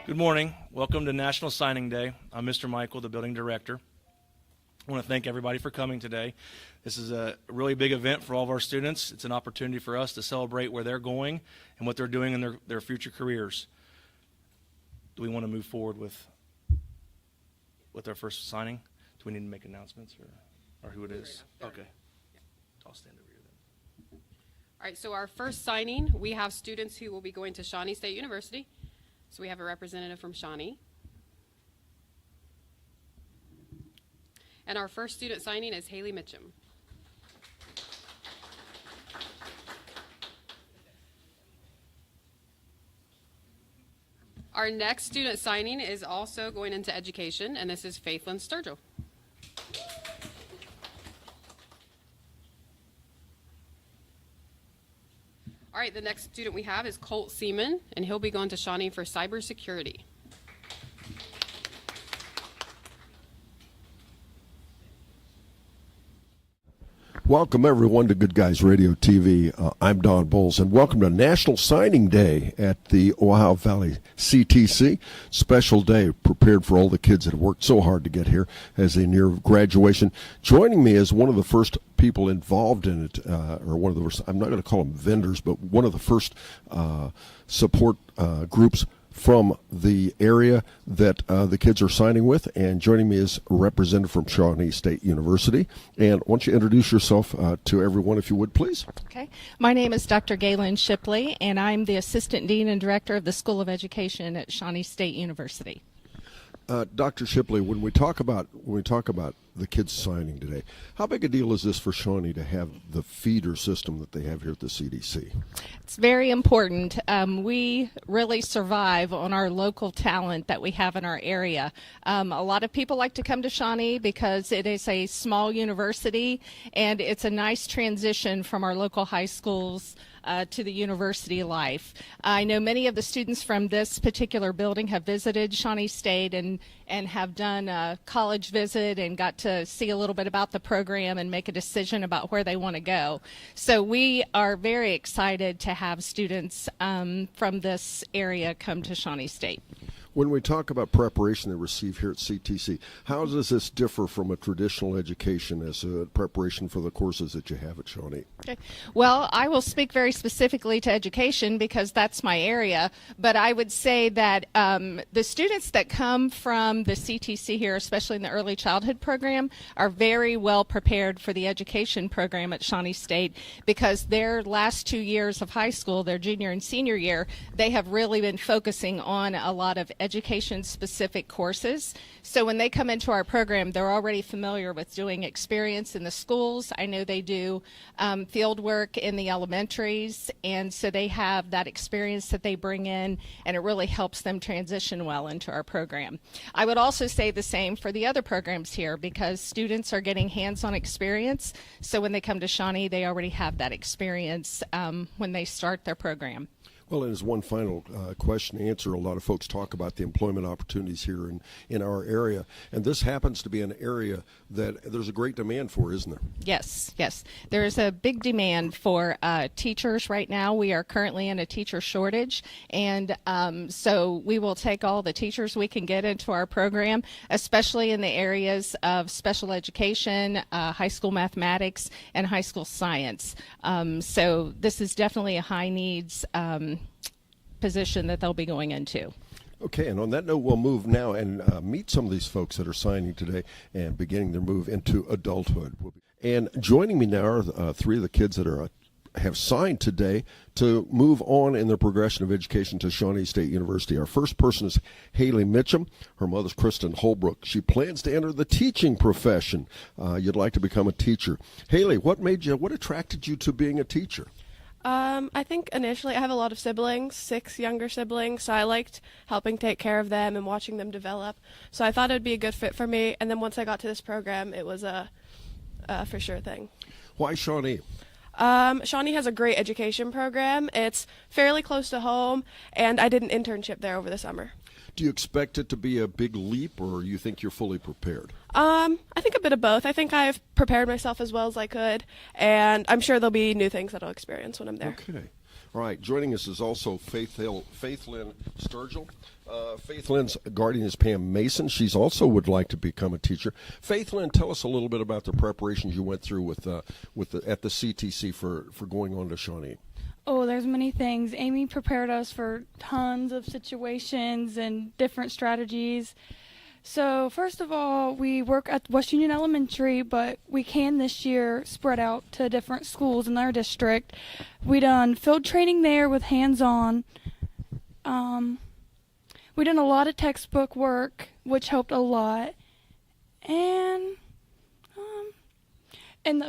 Good morning. Welcome to National Signing Day. I'm Mr. Michael, the building director. I want to thank everybody for coming today. This is a really big event for all of our students. It's an opportunity for us to celebrate where they're going and what they're doing in their future careers. Do we want to move forward with our first signing? Do we need to make announcements or who it is? Okay. I'll stand over here then. All right, so our first signing, we have students who will be going to Shawnee State University. So we have a representative from Shawnee. And our first student signing is Haley Mitchum. Our next student signing is also going into education, and this is Faithlyn Sturgill. All right, the next student we have is Colt Seaman, and he'll be going to Shawnee for cybersecurity. Welcome, everyone, to Good Guys Radio TV. I'm Don Bowles, and welcome to National Signing Day at the Ohio Valley CTC. Special day prepared for all the kids that have worked so hard to get here as they near graduation. Joining me is one of the first people involved in it, or one of the first, I'm not going to call them vendors, but one of the first support groups from the area that the kids are signing with. And joining me is a representative from Shawnee State University. And why don't you introduce yourself to everyone, if you would, please? Okay. My name is Dr. Galen Shipley, and I'm the Assistant Dean and Director of the School of Education at Shawnee State University. Dr. Shipley, when we talk about the kids signing today, how big a deal is this for Shawnee to have the feeder system that they have here at the CDC? It's very important. We really survive on our local talent that we have in our area. A lot of people like to come to Shawnee because it is a small university, and it's a nice transition from our local high schools to the university life. I know many of the students from this particular building have visited Shawnee State and have done a college visit and got to see a little bit about the program and make a decision about where they want to go. So we are very excited to have students from this area come to Shawnee State. When we talk about preparation they receive here at CTC, how does this differ from a traditional education as a preparation for the courses that you have at Shawnee? Okay. Well, I will speak very specifically to education because that's my area, but I would say that the students that come from the CTC here, especially in the early childhood program, are very well prepared for the education program at Shawnee State because their last 2 years of high school, their junior and senior year, they have really been focusing on a lot of education-specific courses. So when they come into our program, they're already familiar with doing experience in the schools. I know they do field work in the elementaries, and so they have that experience that they bring in, and it really helps them transition well into our program. I would also say the same for the other programs here because students are getting hands-on experience, so when they come to Shawnee, they already have that experience when they start their program. Well, and as one final question to answer, a lot of folks talk about the employment opportunities here in our area, and this happens to be an area that there's a great demand for, isn't there? Yes, yes. There is a big demand for teachers right now. We are currently in a teacher shortage, and so we will take all the teachers we can get into our program, especially in the areas of special education, high school mathematics, and high school science. So this is definitely a high needs position that they'll be going into. Okay, and on that note, we'll move now and meet some of these folks that are signing today and beginning their move into adulthood. And joining me now are three of the kids that have signed today to move on in their progression of education to Shawnee State University. Our first person is Haley Mitchum. Her mother's Kristen Holbrook. She plans to enter the teaching profession. You'd like to become a teacher. Haley, what attracted you to being a teacher? I think initially I have a lot of siblings, 6 younger siblings, so I liked helping take care of them and watching them develop. So I thought it would be a good fit for me, and then once I got to this program, it was a for sure thing. Why Shawnee? Shawnee has a great education program. It's fairly close to home, and I did an internship there over the summer. Do you expect it to be a big leap, or you think you're fully prepared? I think a bit of both. I think I've prepared myself as well as I could, and I'm sure there'll be new things that I'll experience when I'm there. Okay. All right, joining us is also Faith Lynn Sturgill. Faith Lynn's guardian is Pam Mason. She's also would like to become a teacher. Faith Lynn, tell us a little bit about the preparations you went through at the CTC for going on to Shawnee. Oh, there's many things. Amy prepared us for tons of situations and different strategies. So first of all, we work at West Union Elementary, but we can this year spread out to different schools in our district. We done field training there with hands-on. We done a lot of textbook work, which helped a lot. And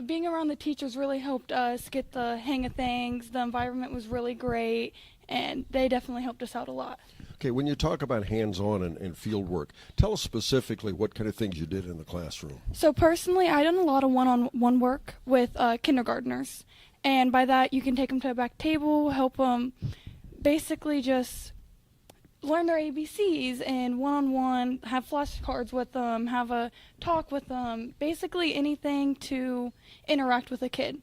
being around the teachers really helped us get the hang of things. The environment was really great, and they definitely helped us out a lot. Okay, when you talk about hands-on and field work, tell us specifically what kind of things you did in the classroom. So personally, I done a lot of one-on-one work with kindergartners, and by that you can take them to a back table, help them basically just learn their ABCs, and one-on-one, have flashcards with them, have a talk with them, basically anything to interact with a kid.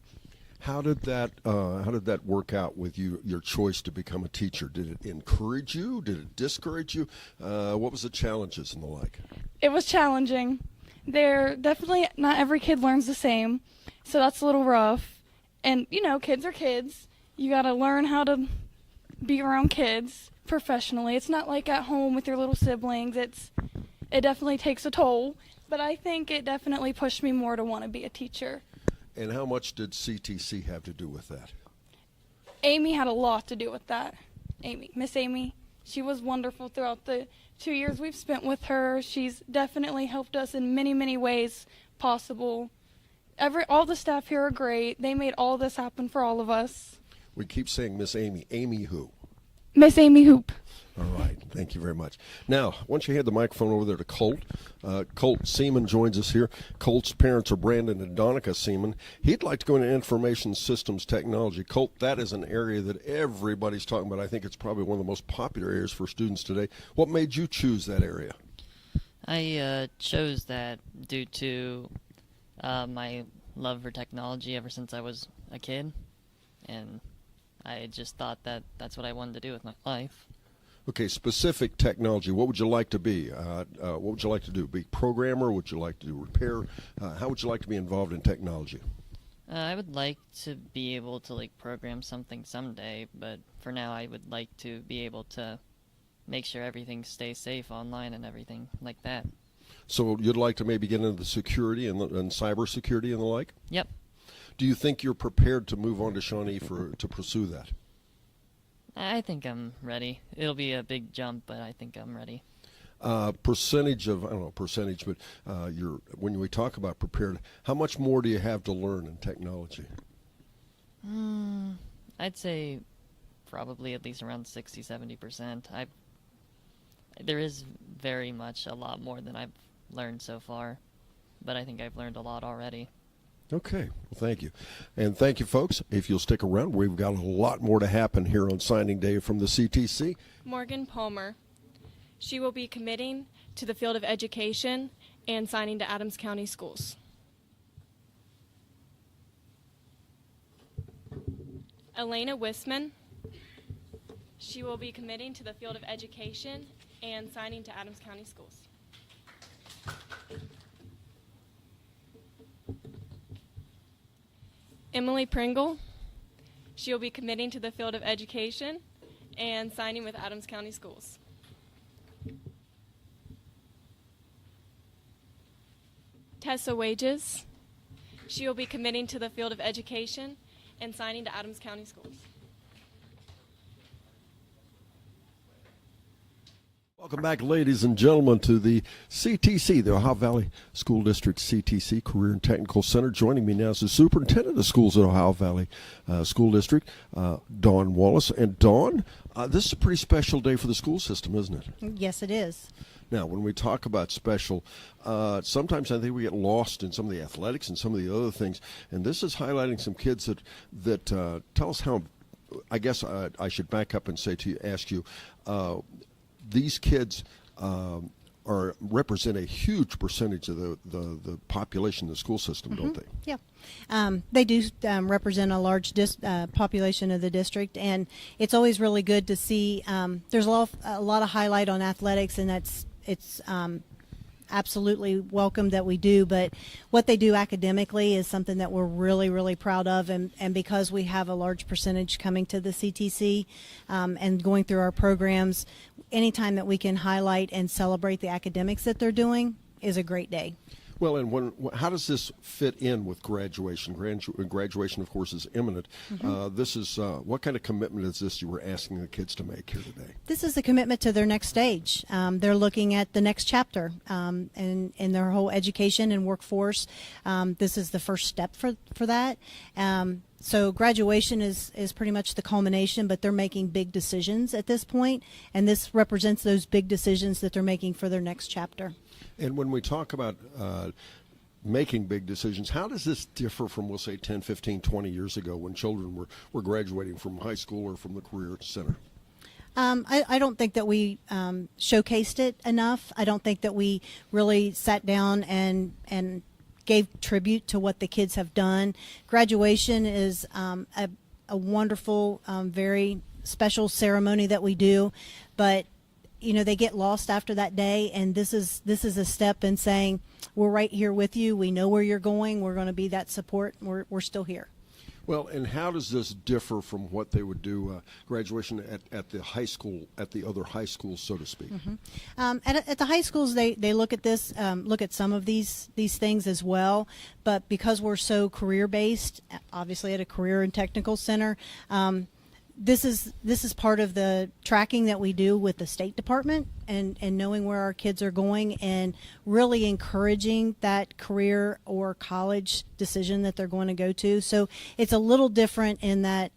How did that work out with your choice to become a teacher? Did it encourage you? Did it discourage you? What was the challenges and the like? It was challenging. They're definitely, not every kid learns the same, so that's a little rough. And, kids are kids. You got to learn how to be around kids professionally. It's not like at home with your little siblings. It definitely takes a toll, but I think it definitely pushed me more to want to be a teacher. And how much did CTC have to do with that? Amy had a lot to do with that. Miss Amy, she was wonderful throughout the 2 years we've spent with her. She's definitely helped us in many, many ways possible. All the staff here are great. They made all this happen for all of us. We keep saying Miss Amy. Amy who? Miss Amy Hoop. All right. Thank you very much. Now, once you hand the microphone over there to Colt, Colt Seaman joins us here. Colt's parents are Brandon and Donica Seaman. He'd like to go into information systems technology. Colt, that is an area that everybody's talking about. I think it's probably one of the most popular areas for students today. What made you choose that area? I chose that due to my love for technology ever since I was a kid, and I just thought that that's what I wanted to do with my life. Okay, specific technology. What would you like to be? What would you like to do? Be programmer? Would you like to do repair? How would you like to be involved in technology? I would like to be able to program something someday, but for now I would like to be able to make sure everything stays safe online and everything like that. So you'd like to maybe get into the security and cyber security and the like? Yep. Do you think you're prepared to move on to Shawnee to pursue that? I think I'm ready. It'll be a big jump, but I think I'm ready. Percentage of, I don't know percentage, but when we talk about prepared, how much more do you have to learn in technology? I'd say probably at least around 60-70%. There is very much a lot more than I've learned so far, but I think I've learned a lot already. Okay, well, thank you. And thank you, folks. If you'll stick around, we've got a lot more to happen here on signing day from the CTC. Morgan Palmer. She will be committing to the field of education and signing to Adams County Schools. Elena Wisman. She will be committing to the field of education and signing to Adams County Schools. Emily Pringle. She will be committing to the field of education and signing with Adams County Schools. Tessa Wages. She will be committing to the field of education and signing to Adams County Schools. Welcome back, ladies and gentlemen, to the CTC, the Ohio Valley School District CTC Career and Technical Center. Joining me now is the Superintendent of Schools at Ohio Valley School District, Dawn Wallace. And Dawn, this is a pretty special day for the school system, isn't it? Yes, it is. Now, when we talk about special, sometimes I think we get lost in some of the athletics and some of the other things. And this is highlighting some kids that tell us how, I guess I should back up and ask you, these kids represent a huge percentage of the population in the school system, don't they? Yeah, they do represent a large population of the district, and it's always really good to see. There's a lot of highlight on athletics, and it's absolutely welcome that we do, but what they do academically is something that we're really, really proud of, and because we have a large percentage coming to the CTC and going through our programs, anytime that we can highlight and celebrate the academics that they're doing is a great day. Well, and how does this fit in with graduation? Graduation, of course, is imminent. This is what kind of commitment is this you were asking the kids to make here today? This is a commitment to their next stage. They're looking at the next chapter in their whole education and workforce. This is the first step for that. So graduation is pretty much the culmination, but they're making big decisions at this point, and this represents those big decisions that they're making for their next chapter. And when we talk about making big decisions, how does this differ from, we'll say, 10, 15, 20 years ago when children were graduating from high school or from the Career Center? I don't think that we showcased it enough. I don't think that we really sat down and gave tribute to what the kids have done. Graduation is a wonderful, very special ceremony that we do, but you know, they get lost after that day, and this is a step in saying we're right here with you. We know where you're going. We're going to be that support. We're still here. Well, and how does this differ from what they would do graduation at the high school, at the other high schools, so to speak? At the high schools, they look at this, look at some of these things as well. But because we're so career based, obviously at a career and technical center. This is part of the tracking that we do with the State Department and knowing where our kids are going and really encouraging that career or college decision that they're going to go to. So it's a little different in that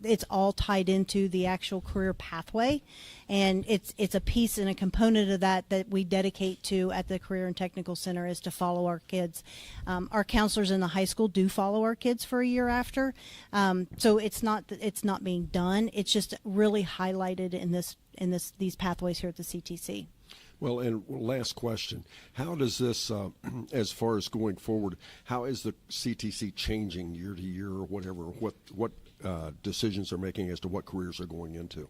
it's all tied into the actual career pathway, and it's a piece and a component of that we dedicate to at the Career and Technical Center is to follow our kids. Our counselors in the high school do follow our kids for a year after, so it's not being done. It's just really highlighted in these pathways here at the CTC. Well, and last question: how does this, as far as going forward, how is the CTC changing year to year, or whatever? What decisions they're making as to what careers they're going into?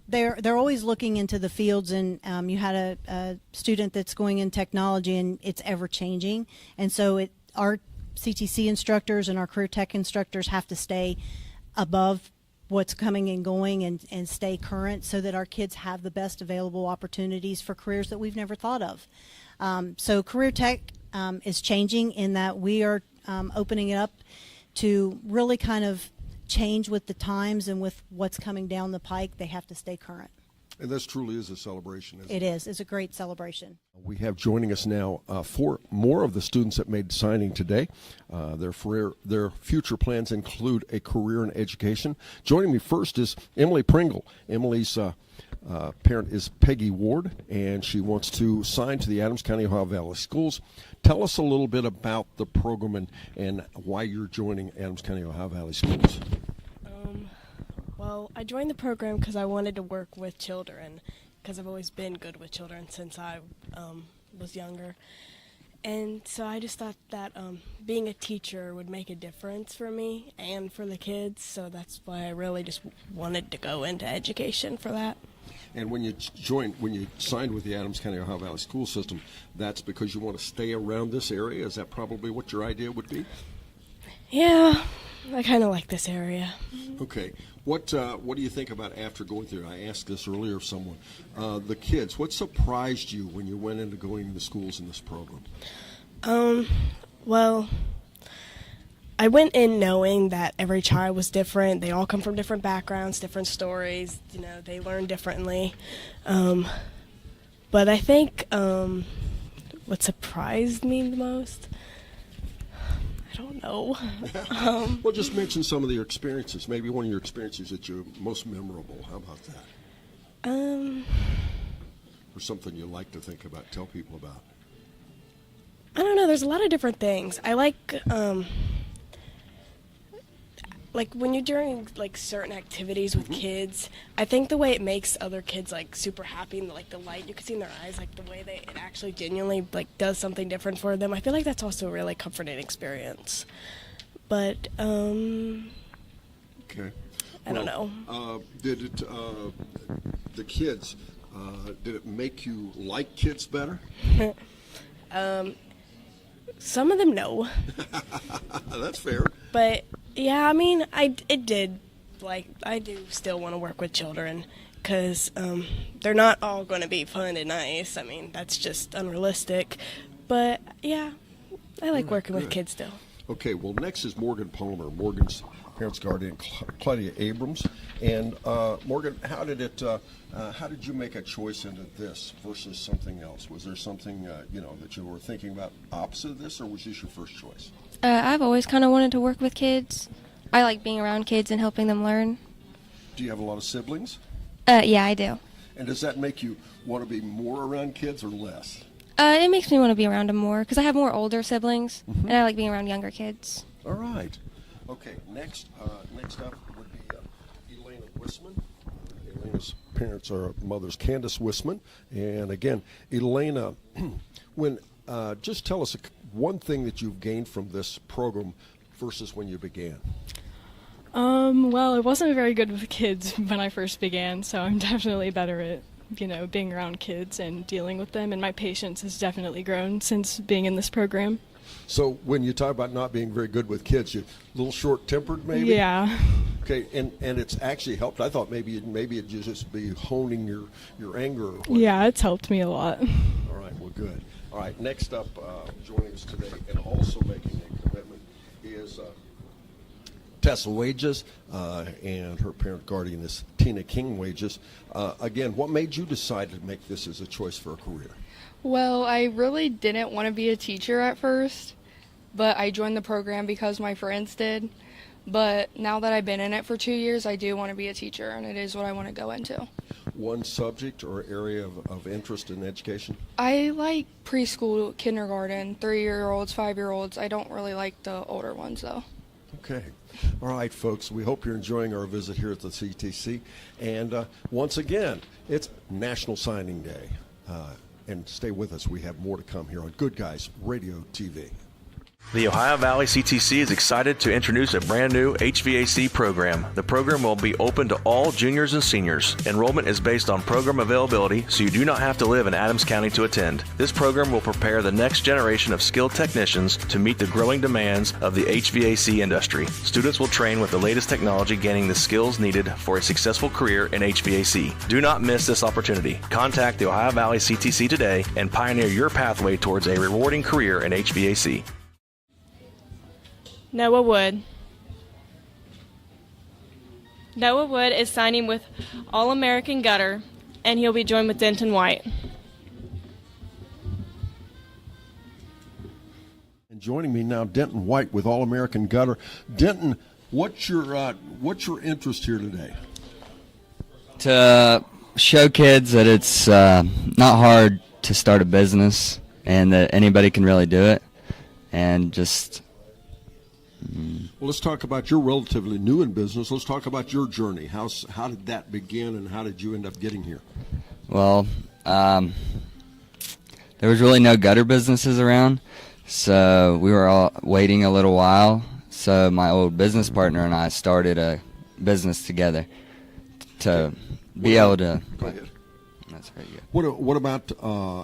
They're always looking into the fields, and you had a student that's going in technology, and it's ever changing, and so our CTC instructors and our career tech instructors have to stay above what's coming and going and stay current so that our kids have the best available opportunities for careers that we've never thought of. So career tech is changing in that we are opening it up to really kind of change with the times and with what's coming down the pike. They have to stay current. And this truly is a celebration, isn't it? It is. It's a great celebration. We have joining us now 4 more of the students that made signing today. Their future plans include a career in education. Joining me first is Emily Pringle. Emily's parent is Peggy Ward, and she wants to sign to the Adams County Ohio Valley Schools. Tell us a little bit about the program and why you're joining Adams County Ohio Valley Schools. Well, I joined the program because I wanted to work with children, because I've always been good with children since I was younger. And so I just thought that being a teacher would make a difference for me and for the kids, so that's why I really just wanted to go into education for that. And when you signed with the Adams County Ohio Valley School System, that's because you want to stay around this area? Is that probably what your idea would be? Yeah, I kind of like this area. Okay. What do you think about after going through? I asked this earlier of someone. The kids, what surprised you when you went into going to schools in this program? Well, I went in knowing that every child was different. They all come from different backgrounds, different stories. You know, they learn differently. But I think what surprised me the most, I don't know. Well, just mention some of your experiences. Maybe one of your experiences that you're most memorable. How about that? Or something you like to think about, tell people about. I don't know. There's a lot of different things. I like like when you're doing like certain activities with kids, I think the way it makes other kids like super happy and like the light you can see in their eyes, like the way it actually genuinely like does something different for them. I feel like that's also a really comforting experience. But Okay. I don't know. Did it, the kids, did it make you like kids better? Some of them no. That's fair. But yeah, I mean, it did. Like, I do still want to work with children because they're not all going to be fun and nice. I mean, that's just unrealistic. But yeah, I like working with kids still. Okay, well, next is Morgan Palmer, Morgan's parents' guardian, Claudia Abrams. And Morgan, how did you make a choice into this versus something else? Was there something that you were thinking about opposite of this, or was this your first choice? I've always kind of wanted to work with kids. I like being around kids and helping them learn. Do you have a lot of siblings? Yeah, I do. And does that make you want to be more around kids or less? It makes me want to be around them more because I have more older siblings, and I like being around younger kids. All right. Okay, next up would be Elena Wisman. Elena's parents are mother's Candace Wisman. And again, Elena, just tell us one thing that you've gained from this program versus when you began. Well, I wasn't very good with kids when I first began, so I'm definitely better at, being around kids and dealing with them, and my patience has definitely grown since being in this program. So when you talk about not being very good with kids, you're a little short-tempered maybe? Yeah. Okay, and it's actually helped. I thought maybe it'd just be honing your anger. Or what. Yeah, it's helped me a lot. All right, well, good. All right, next up, joining us today and also making a commitment is Tessa Wages, and her parent guardian is Tina King Wages. Again, what made you decide to make this as a choice for a career? Well, I really didn't want to be a teacher at first, but I joined the program because my friends did. But now that I've been in it for 2 years, I do want to be a teacher, and it is what I want to go into. One subject or area of interest in education? I like preschool, kindergarten, 3-year-olds, 5-year-olds. I don't really like the older ones, though. Okay. All right, folks, we hope you're enjoying our visit here at the CTC. And once again, it's National Signing Day. And stay with us. We have more to come here on Good Guys Radio TV. The Ohio Valley CTC is excited to introduce a brand new HVAC program. The program will be open to all juniors and seniors. Enrollment is based on program availability, so you do not have to live in Adams County to attend. This program will prepare the next generation of skilled technicians to meet the growing demands of the HVAC industry. Students will train with the latest technology, gaining the skills needed for a successful career in HVAC. Do not miss this opportunity. Contact the Ohio Valley CTC today and pioneer your pathway towards a rewarding career in HVAC. Noah Wood. Noah Wood is signing with All-American Gutter, and he'll be joined with Denton White. And joining me now, Denton White with All American Gutter. Denton, what's your interest here today? To show kids that it's not hard to start a business and that anybody can really do it, and just. Well, let's talk about you're relatively new in business. Let's talk about your journey. How did that begin, and how did you end up getting here? Well, there was really no gutter businesses around, so we were all waiting a little while. So my old business partner and I started a business together to be able to. Go ahead. That's very good. What about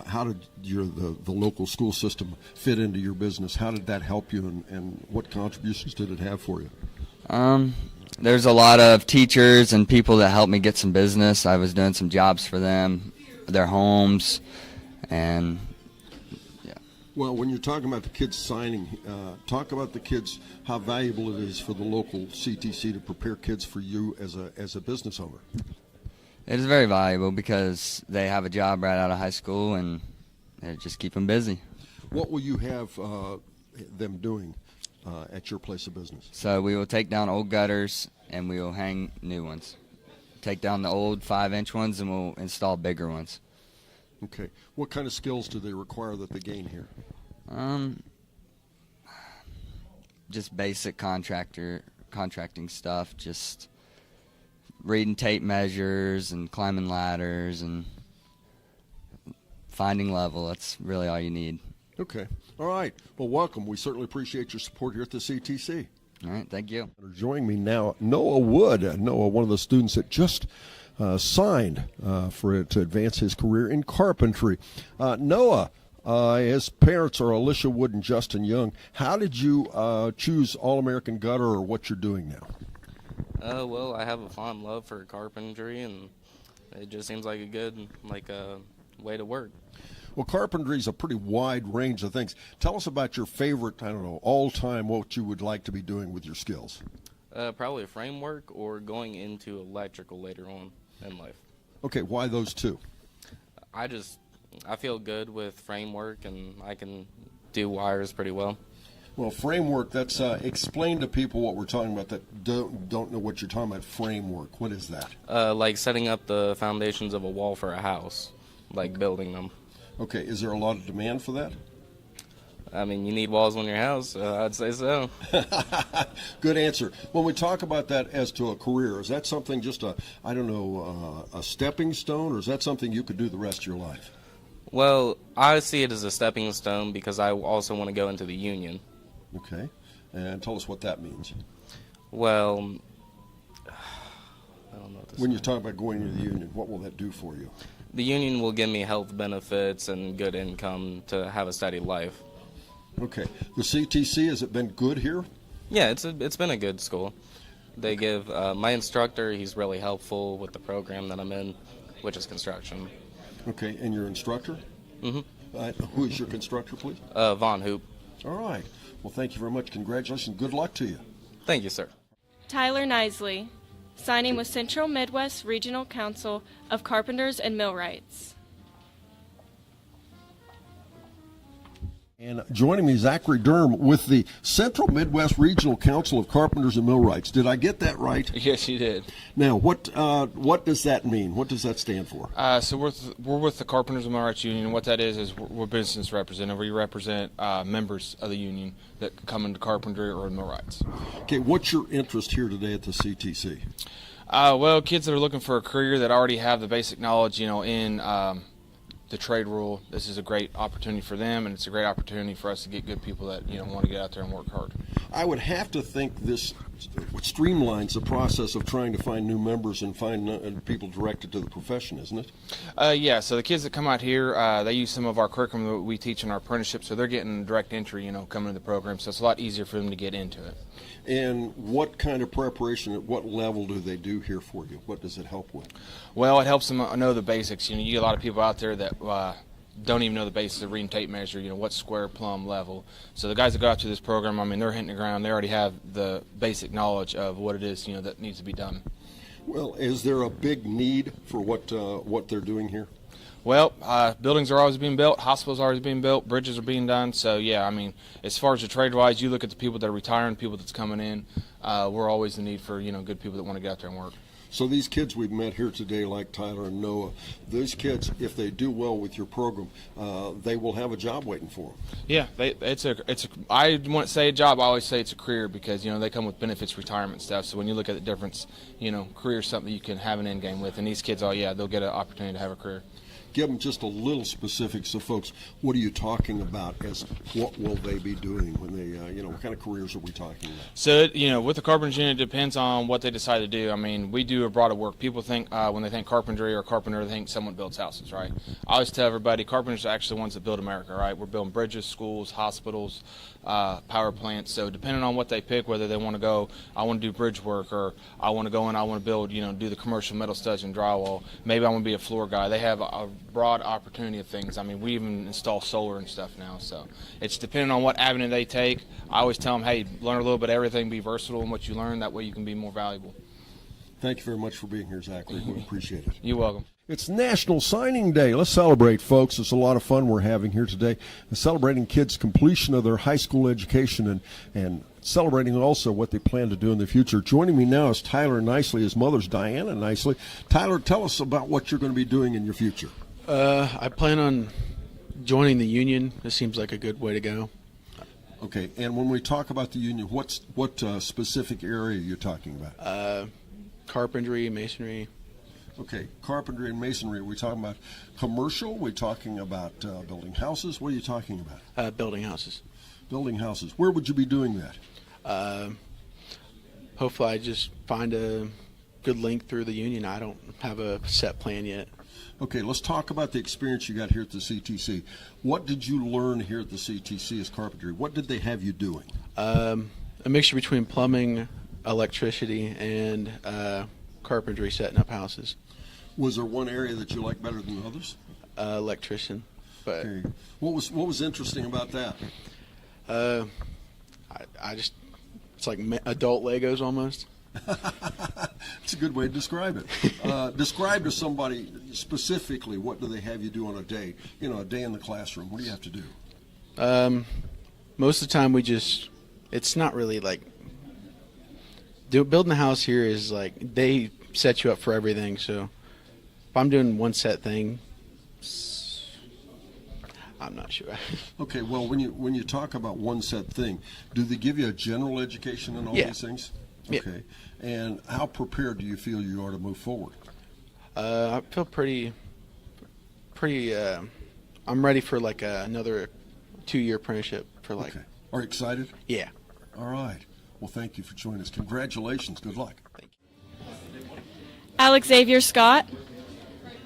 how did the local school system fit into your business? How did that help you, and what contributions did it have for you? There's a lot of teachers and people that helped me get some business. I was doing some jobs for them, their homes, and yeah. Well, when you're talking about the kids signing, talk about the kids, how valuable it is for the local CTC to prepare kids for you as a business owner. It is very valuable because they have a job right out of high school and they just keep them busy. What will you have them doing at your place of business? So we will take down old gutters and we will hang new ones. Take down the old 5-inch ones and we'll install bigger ones. Okay. What kind of skills do they require that they gain here? Just basic carpentry contracting stuff, just reading tape measures and climbing ladders and finding level. That's really all you need. Okay. All right. Well, welcome. We certainly appreciate your support here at the CTC. All right, thank you. Joining me now, Noah Wood. Noah, one of the students that just signed to advance his career in carpentry. Noah, his parents are Alicia Wood and Justin Young. How did you choose All-American Gutter, or what you're doing now? Well, I have a fond love for carpentry, and it just seems like a good way to work. Well, carpentry is a pretty wide range of things. Tell us about your favorite, all-time, what you would like to be doing with your skills. Probably a framework or going into electrical later on in life. Okay, why those two? I feel good with framework, and I can do wires pretty well. Well, framework, that's explain to people what we're talking about that don't know what you're talking about. Framework, what is that? Like setting up the foundations of a wall for a house, like building them. Okay, is there a lot of demand for that? I mean, you need walls on your house, I'd say so. Good answer. When we talk about that as to a career, is that something just a stepping stone, or is that something you could do the rest of your life? Well, I see it as a stepping stone because I also want to go into the union. Okay, and tell us what that means. Well, I don't know what this When you talk about going into the union, what will that do for you? The union will give me health benefits and good income to have a steady life. Okay. The CTC, has it been good here? Yeah, it's been a good school. They give my instructor, he's really helpful with the program that I'm in, which is construction. Okay, and your instructor? Mm-hmm. Who is your instructor, please? Von Hoop. All right. Well, thank you very much. Congratulations. Good luck to you. Thank you, sir. Tyler Nisley, signing with Central Midwest Regional Council of Carpenters and Millwrights. And joining me, Zachary Durham with the Central Midwest Regional Council of Carpenters and Millwrights. Did I get that right? Yes, you did. Now, what does that mean? What does that stand for? So we're with the Carpenters and Millwrights Union. What that is we're business representative. We represent members of the union that come into carpentry or millwrights. Okay, what's your interest here today at the CTC? Well, kids that are looking for a career that already have the basic knowledge, in the trade rule. This is a great opportunity for them, and it's a great opportunity for us to get good people that want to get out there and work hard. I would have to think this streamlines the process of trying to find new members and find people directed to the profession, isn't it? Yeah, so the kids that come out here, they use some of our curriculum that we teach in our apprenticeship, so they're getting direct entry, coming to the program, so it's a lot easier for them to get into it. And what kind of preparation, at what level do they do here for you? What does it help with? Well, it helps them know the basics. You get a lot of people out there that don't even know the basics of reading tape measure, what's square, plumb, level. So the guys that go out to this program, they're hitting the ground. They already have the basic knowledge of what it is, that needs to be done. Well, is there a big need for what they're doing here? Well, buildings are always being built, hospitals are always being built, bridges are being done. So, yeah, as far as the trade-wise, you look at the people that are retiring, people that's coming in, we're always in need for, good people that want to get out there and work. So these kids we've met here today, like Tyler and Noah, those kids, if they do well with your program, they will have a job waiting for them. Yeah, I wouldn't say a job, I always say it's a career because, they come with benefits, retirement stuff. So when you look at the difference, career is something you can have an end game with. And these kids, they'll get an opportunity to have a career. Give them just a little specifics so folks, what are you talking about as what will they be doing when they, what kind of careers are we talking about? So, with the carpenters union, it depends on what they decide to do. We do a broad of work. People think when they think carpentry or carpenter, they think someone builds houses, right? I always tell everybody, carpenters are actually the ones that build America, right? We're building bridges, schools, hospitals, power plants. So depending on what they pick, whether they want to go, I want to do bridge work, or I want to go in, I want to build, do the commercial metal studs and drywall. Maybe I want to be a floor guy. They have a broad opportunity of things. We even install solar and stuff now. So it's depending on what avenue they take. I always tell them, hey, learn a little bit of everything, be versatile in what you learn. That way you can be more valuable. Thank you very much for being here, Zachary. We appreciate it. You're welcome. It's National Signing Day. Let's celebrate, folks. It's a lot of fun we're having here today. Celebrating kids' completion of their high school education and celebrating also what they plan to do in the future. Joining me now is Tyler Nicely. His mother's Diana Nicely. Tyler, tell us about what you're going to be doing in your future. I plan on joining the union. It seems like a good way to go. Okay, and when we talk about the union, what specific area are you talking about? Carpentry, masonry. Okay, carpentry and masonry. Are we talking about commercial? Are we talking about building houses? What are you talking about? Building houses. Building houses. Where would you be doing that? Hopefully I just find a good link through the union. I don't have a set plan yet. Okay, let's talk about the experience you got here at the CTC. What did you learn here at the CTC as carpentry? What did they have you doing? A mixture between plumbing, electricity, and carpentry, setting up houses. Was there one area that you liked better than others? Electrician. But Okay. What was interesting about that? I just, it's like adult Legos almost. It's a good way to describe it. Describe to somebody specifically, what do they have you do on a day? You know, a day in the classroom. What do you have to do? Most of the time it's not really like, building a house here is like, they set you up for everything. So if I'm doing one set thing, I'm not sure. Okay, well, when you talk about one set thing, do they give you a general education in all Yeah. these things? Yeah. Okay. And how prepared do you feel you are to move forward? I feel pretty. I'm ready for like another 2-year apprenticeship for like. Okay. Are you excited? Yeah. All right. Well, thank you for joining us. Congratulations. Good luck. Alex Xavier Scott,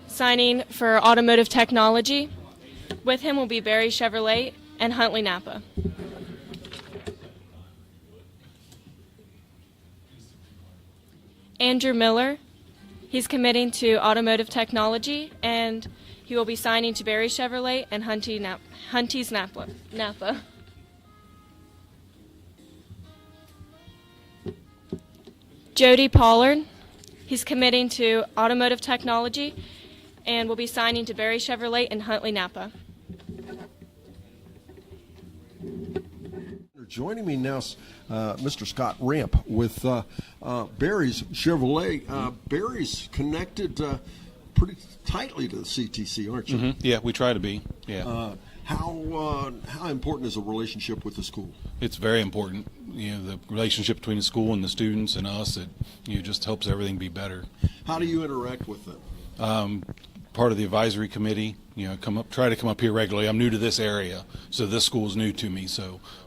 signing for automotive technology. With him will be Barry Chevrolet and Huntley Napa. Andrew Miller, he's committing to automotive technology, and he will be signing to Barry Chevrolet and Hunty's Napa. Jody Pollard, he's committing to automotive technology, and will be signing to Barry Chevrolet and Huntley Napa. Joining me now is Mr. Scott Ramp with Barry's Chevrolet. Barry's connected pretty tightly to the CTC, aren't you? Yeah, we try to be. Yeah. How important is a relationship with the school? It's very important. You know, the relationship between the school and the students and us, it just helps everything be better. How do you interact with them? Part of the advisory committee, try to come up here regularly. I'm new to this area, so this school is new to me.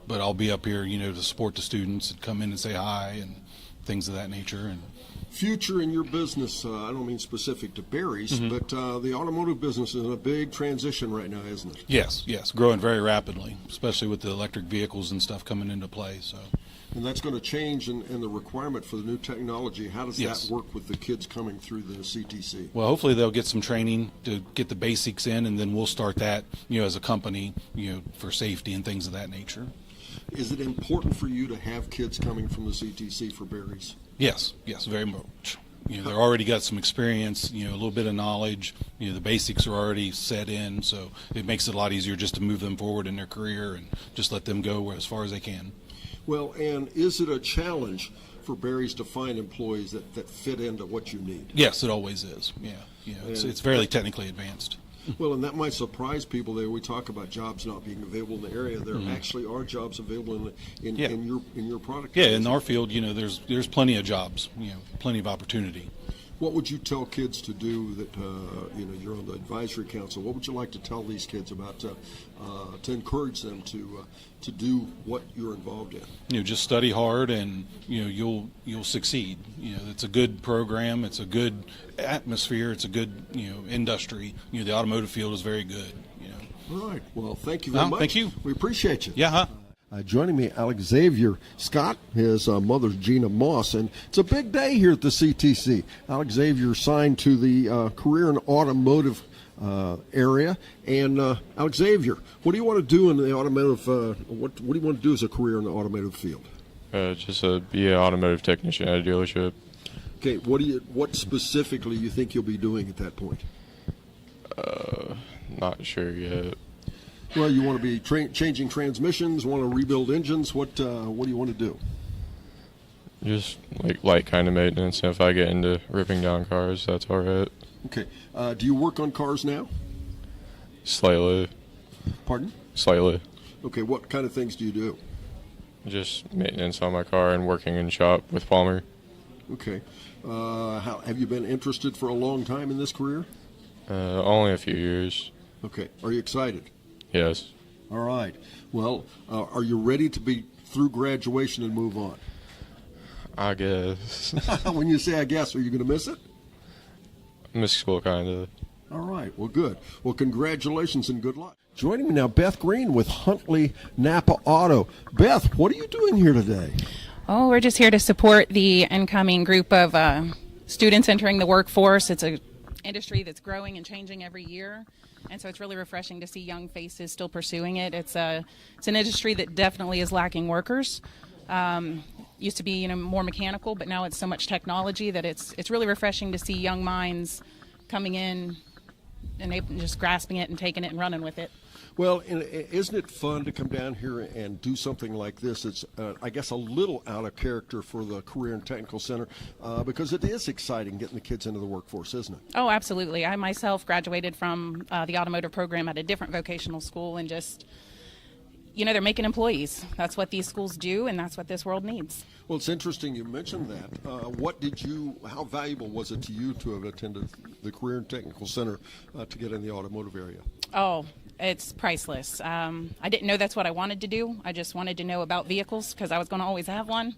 But I'll be up here, to support the students and come in and say hi and things of that nature. And future in your business, I don't mean specific to Barry's, but the automotive business is in a big transition right now, isn't it? Yes, growing very rapidly, especially with the electric vehicles and stuff coming into play. So. And that's going to change in the requirement for the new technology. How does that work with the kids coming through the CTC? Well, hopefully they'll get some training to get the basics in, and then we'll start that, as a company, for safety and things of that nature. Is it important for you to have kids coming from the CTC for Barry's? Yes, very much. They're already got some experience, a little bit of knowledge. The basics are already set in, so it makes it a lot easier just to move them forward in their career and just let them go as far as they can. Well, and is it a challenge for Barry's to find employees that fit into what you need? Yes, it always is. Yeah. It's fairly technically advanced. Well, and that might surprise people. There, we talk about jobs not being available in the area. There actually are jobs available in your product. Yeah, in our field, there's plenty of jobs. Plenty of opportunity. What would you tell kids to do that, you're on the advisory council? What would you like to tell these kids about to encourage them to do what you're involved in? Just study hard, and you'll succeed. It's a good program. It's a good atmosphere. It's a good industry. The automotive field is very good. All right. Well, thank you very much. Thank you. We appreciate you. Yeah. Joining me, Alex Xavier Scott. His mother's Gina Moss, and it's a big day here at the CTC. Alex Xavier signed to the career and automotive area. And Alex Xavier, what do you want to do in the automotive? What do you want to do as a career in the automotive field? Just be an automotive technician at a dealership. Okay, what specifically you think you'll be doing at that point? Not sure yet. Well, you want to be changing transmissions, want to rebuild engines. What do you want to do? Just like light kind of maintenance. And if I get into ripping down cars, that's all right. Okay. Do you work on cars now? Slightly. Pardon? Slightly. Okay. What kind of things do you do? Just maintenance on my car and working in shop with Palmer. Okay. How have you been interested for a long time in this career? Only a few years. Okay. Are you excited? Yes. All right. Well, are you ready to be through graduation and move on? I guess. When you say I guess, are you going to miss it? Miss school, kind of. All right. Well, good. Well, congratulations and good luck. Joining me now, Beth Green with Huntley Napa Auto. Beth, what are you doing here today? Oh, we're just here to support the incoming group of students entering the workforce. It's an industry that's growing and changing every year, and so it's really refreshing to see young faces still pursuing it. It's an industry that definitely is lacking workers. Used to be more mechanical, but now it's so much technology that it's really refreshing to see young minds coming in and just grasping it and taking it and running with it. Well, isn't it fun to come down here and do something like this? It's, I guess, a little out of character for the Career and Technical Center because it is exciting getting the kids into the workforce, isn't it? Oh, absolutely. I myself graduated from the automotive program at a different vocational school, and just, they're making employees. That's what these schools do, and that's what this world needs. Well, it's interesting you mentioned that. How valuable was it to you to have attended the Career and Technical Center to get in the automotive area? Oh, it's priceless. I didn't know that's what I wanted to do. I just wanted to know about vehicles because I was going to always have one.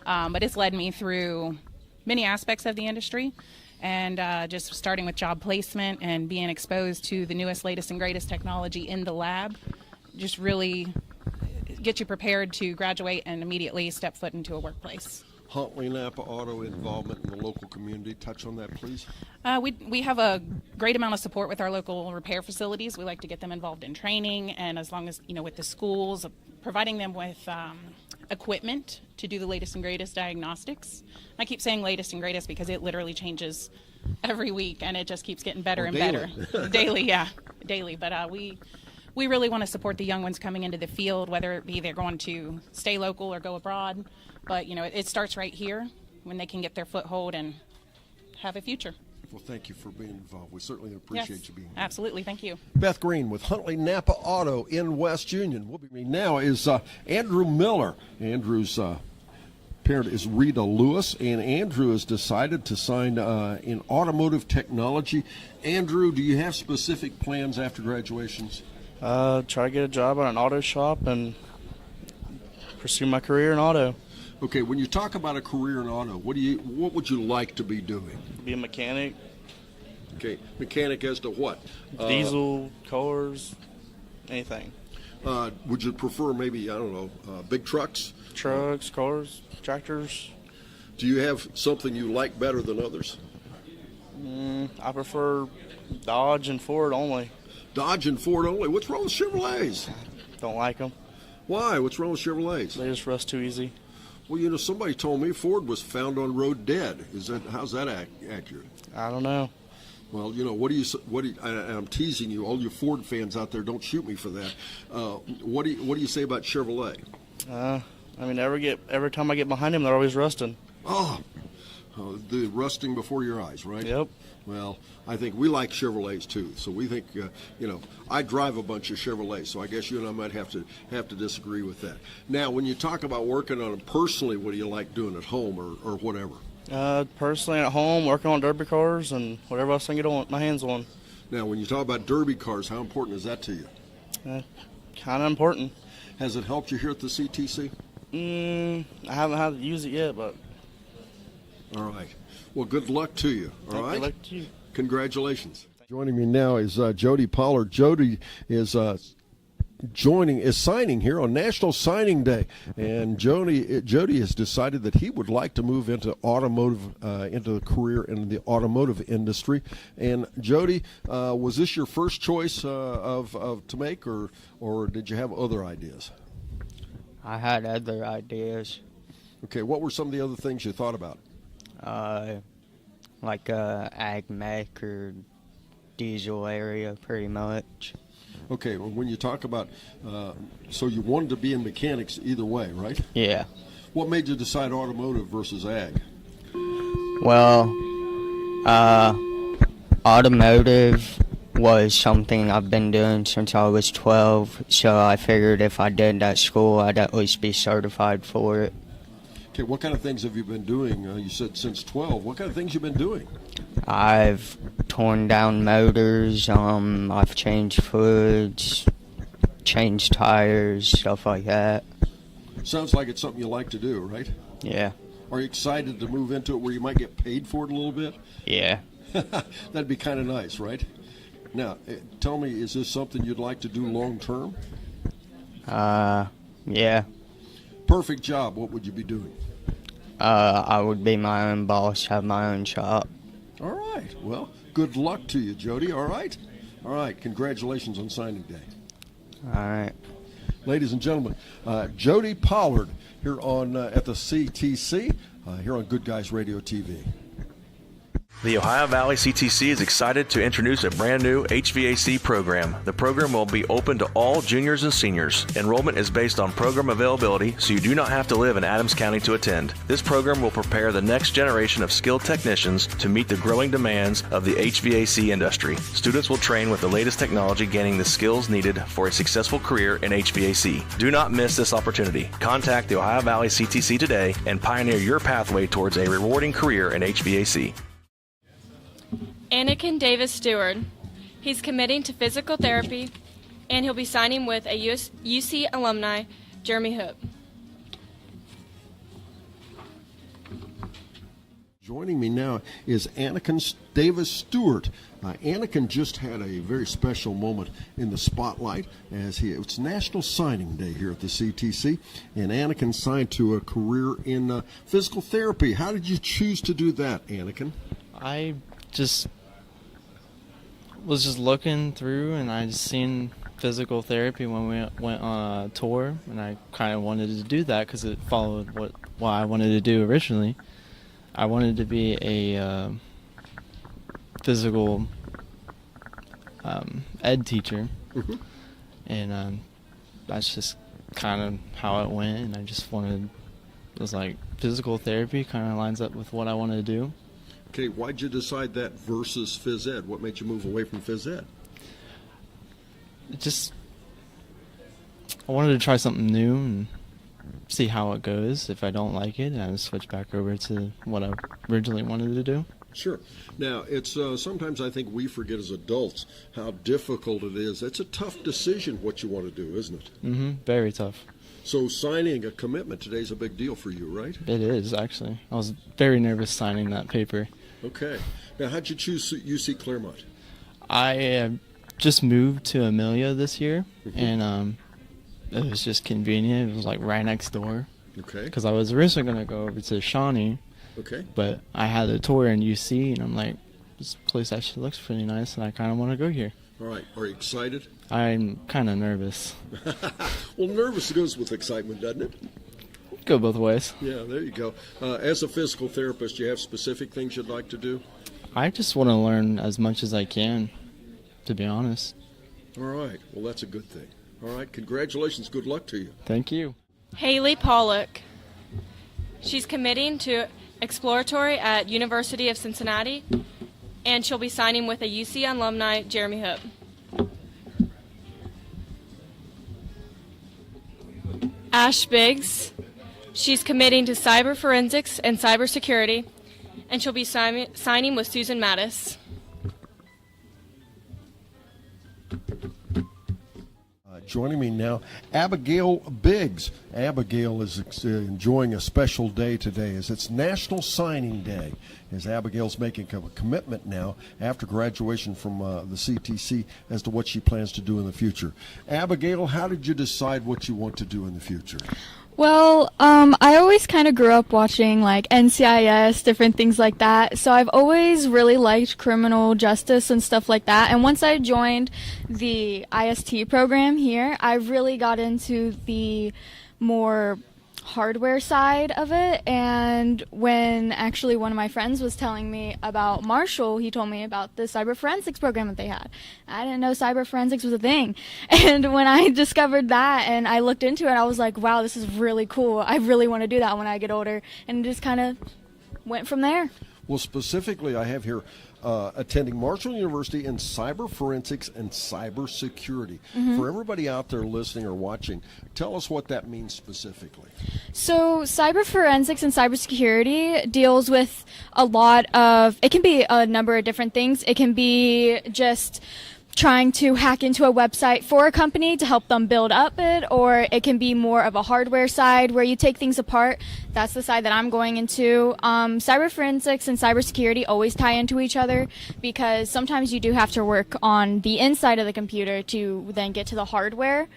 But it's led me through many aspects of the industry, and just starting with job placement and being exposed to the newest, latest, and greatest technology in the lab just really get you prepared to graduate and immediately step foot into a workplace. Huntley Napa Auto involvement in the local community. Touch on that, please. We have a great amount of support with our local repair facilities. We like to get them involved in training, and as long as, with the schools, providing them with equipment to do the latest and greatest diagnostics. I keep saying latest and greatest because it literally changes every week, and it just keeps getting better and daily. better. Daily. But we really want to support the young ones coming into the field, whether it be they're going to stay local or go abroad. But, it starts right here when they can get their foothold and have a future. Well, thank you for being involved. We certainly appreciate you being here. Absolutely. Thank you. Beth Green with Huntley Napa Auto in West Union. What we now is Andrew Miller. Andrew's parent is Rita Lewis, and Andrew has decided to sign in automotive technology. Andrew, do you have specific plans after graduations? Try to get a job at an auto shop and pursue my career in auto. Okay, when you talk about a career in auto, what would you like to be doing? Be a mechanic. Okay, mechanic as to what? Diesel, cars, anything. Would you prefer maybe, big trucks? Trucks, cars, tractors. Do you have something you like better than others? I prefer Dodge and Ford only. Dodge and Ford only? What's wrong with Chevrolets? Don't like them. Why? What's wrong with Chevrolets? They just rust too easy. Well, somebody told me Ford was found on road dead. How's that accurate? I don't know. Well, I'm teasing you. All you Ford fans out there, don't shoot me for that. What do you say about Chevrolet? Every time I get behind them, they're always rusting. Oh, the rusting before your eyes, right? Yep. Well, I think we like Chevrolets too. So we think, I drive a bunch of Chevrolets, so I guess you and I might have to disagree with that. Now, when you talk about working on them personally, what do you like doing at home or whatever? Personally at home, working on derby cars and whatever else I can get my hands on. Now, when you talk about derby cars, how important is that to you? Kind of important. Has it helped you here at the CTC? I haven't had to use it yet, but. All right. Well, good luck to you. All right. Good luck to you. Congratulations. Joining me now is Jody Pollard. Jody is signing here on National Signing Day, and Jody has decided that he would like to move into into a career in the automotive industry. And Jody, was this your first choice to make, or did you have other ideas? I had other ideas. Okay, what were some of the other things you thought about? Like ag mech or diesel area, pretty much. Okay, well, when you talk about, so you wanted to be in mechanics either way, right? Yeah. What made you decide automotive versus ag? Well, automotive was something I've been doing since I was 12, so I figured if I did that school, I'd at least be certified for it. Okay, what kind of things have you been doing? You said since 12. What kind of things you been doing? I've torn down motors, I've changed fluids, changed tires, stuff like that. Sounds like it's something you like to do, right? Yeah. Are you excited to move into it where you might get paid for it a little bit? Yeah. That'd be kind of nice, right? Now, tell me, is this something you'd like to do long term? Yeah. Perfect job. What would you be doing? I would be my own boss, have my own shop. All right. Well, good luck to you, Jody. All right? All right. Congratulations on signing day. All right. Ladies and gentlemen, Jody Pollard here on at the CTC, here on Good Guys Radio TV. The Ohio Valley CTC is excited to introduce a brand new HVAC program. The program will be open to all juniors and seniors. Enrollment is based on program availability, so you do not have to live in Adams County to attend. This program will prepare the next generation of skilled technicians to meet the growing demands of the HVAC industry. Students will train with the latest technology, gaining the skills needed for a successful career in HVAC. Do not miss this opportunity. Contact the Ohio Valley CTC today and pioneer your pathway towards a rewarding career in HVAC. Anakin Davis Stewart. He's committing to physical therapy, and he'll be signing with a UC alumni, Jeremy Hoop. Joining me now is Anakin Davis Stewart. Anakin just had a very special moment in the spotlight as it's National Signing Day here at the CTC, and Anakin signed to a career in physical therapy. How did you choose to do that, Anakin? I just was just looking through, and I just seen physical therapy when we went on a tour, and I kind of wanted to do that because it followed what I wanted to do originally. I wanted to be a physical ed teacher, and that's just kind of how it went. And I just it was like physical therapy kind of lines up with what I wanted to do. Okay, why'd you decide that versus phys ed? What made you move away from phys ed? I wanted to try something new and see how it goes. If I don't like it, I just switch back over to what I originally wanted to do. Sure. Now, it's sometimes I think we forget as adults how difficult it is. It's a tough decision what you want to do, isn't it? Mm-hmm. Very tough. So signing a commitment today is a big deal for you, right? It is, actually. I was very nervous signing that paper. Okay. Now, how'd you choose UC Claremont? I just moved to Amelia this year, and it was just convenient. It was like right next door. Okay. Because I was originally going to go over to Shawnee. Okay. But I had a tour in UC, and I'm like, this place actually looks pretty nice, and I kind of want to go here. All right. Are you excited? I'm kind of nervous. Well, nervous goes with excitement, doesn't it? Go both ways. Yeah, there you go. As a physical therapist, do you have specific things you'd like to do? I just want to learn as much as I can, to be honest. All right. Well, that's a good thing. All right. Congratulations. Good luck to you. Thank you. Haley Pollock. She's committing to exploratory at University of Cincinnati, and she'll be signing with a UC alumni, Jeremy Hoop. Ash Biggs. She's committing to cyber forensics and cybersecurity, and she'll be signing with Susan Mattis. Joining me now, Abigail Biggs. Abigail is enjoying a special day today as it's National Signing Day, as Abigail's making a commitment now after graduation from the CTC as to what she plans to do in the future. Abigail, how did you decide what you want to do in the future? Well, I always kind of grew up watching like NCIS, different things like that. So I've always really liked criminal justice and stuff like that. And once I joined the IST program here, I really got into the more hardware side of it. And when actually one of my friends was telling me about Marshall, he told me about the cyber forensics program that they had. I didn't know cyber forensics was a thing. And when I discovered that and I looked into it, I was like, wow, this is really cool. I really want to do that when I get older. And it just kind of went from there. Well, specifically, I have here attending Marshall University in cyber forensics and cyber security. For everybody out there listening or watching, tell us what that means specifically. So cyber forensics and cybersecurity deals with a lot of, it can be a number of different things. It can be just trying to hack into a website for a company to help them build up it, or it can be more of a hardware side where you take things apart. That's the side that I'm going into. Cyber forensics and cybersecurity always tie into each other because sometimes you do have to work on the inside of the computer to then get to the hardware.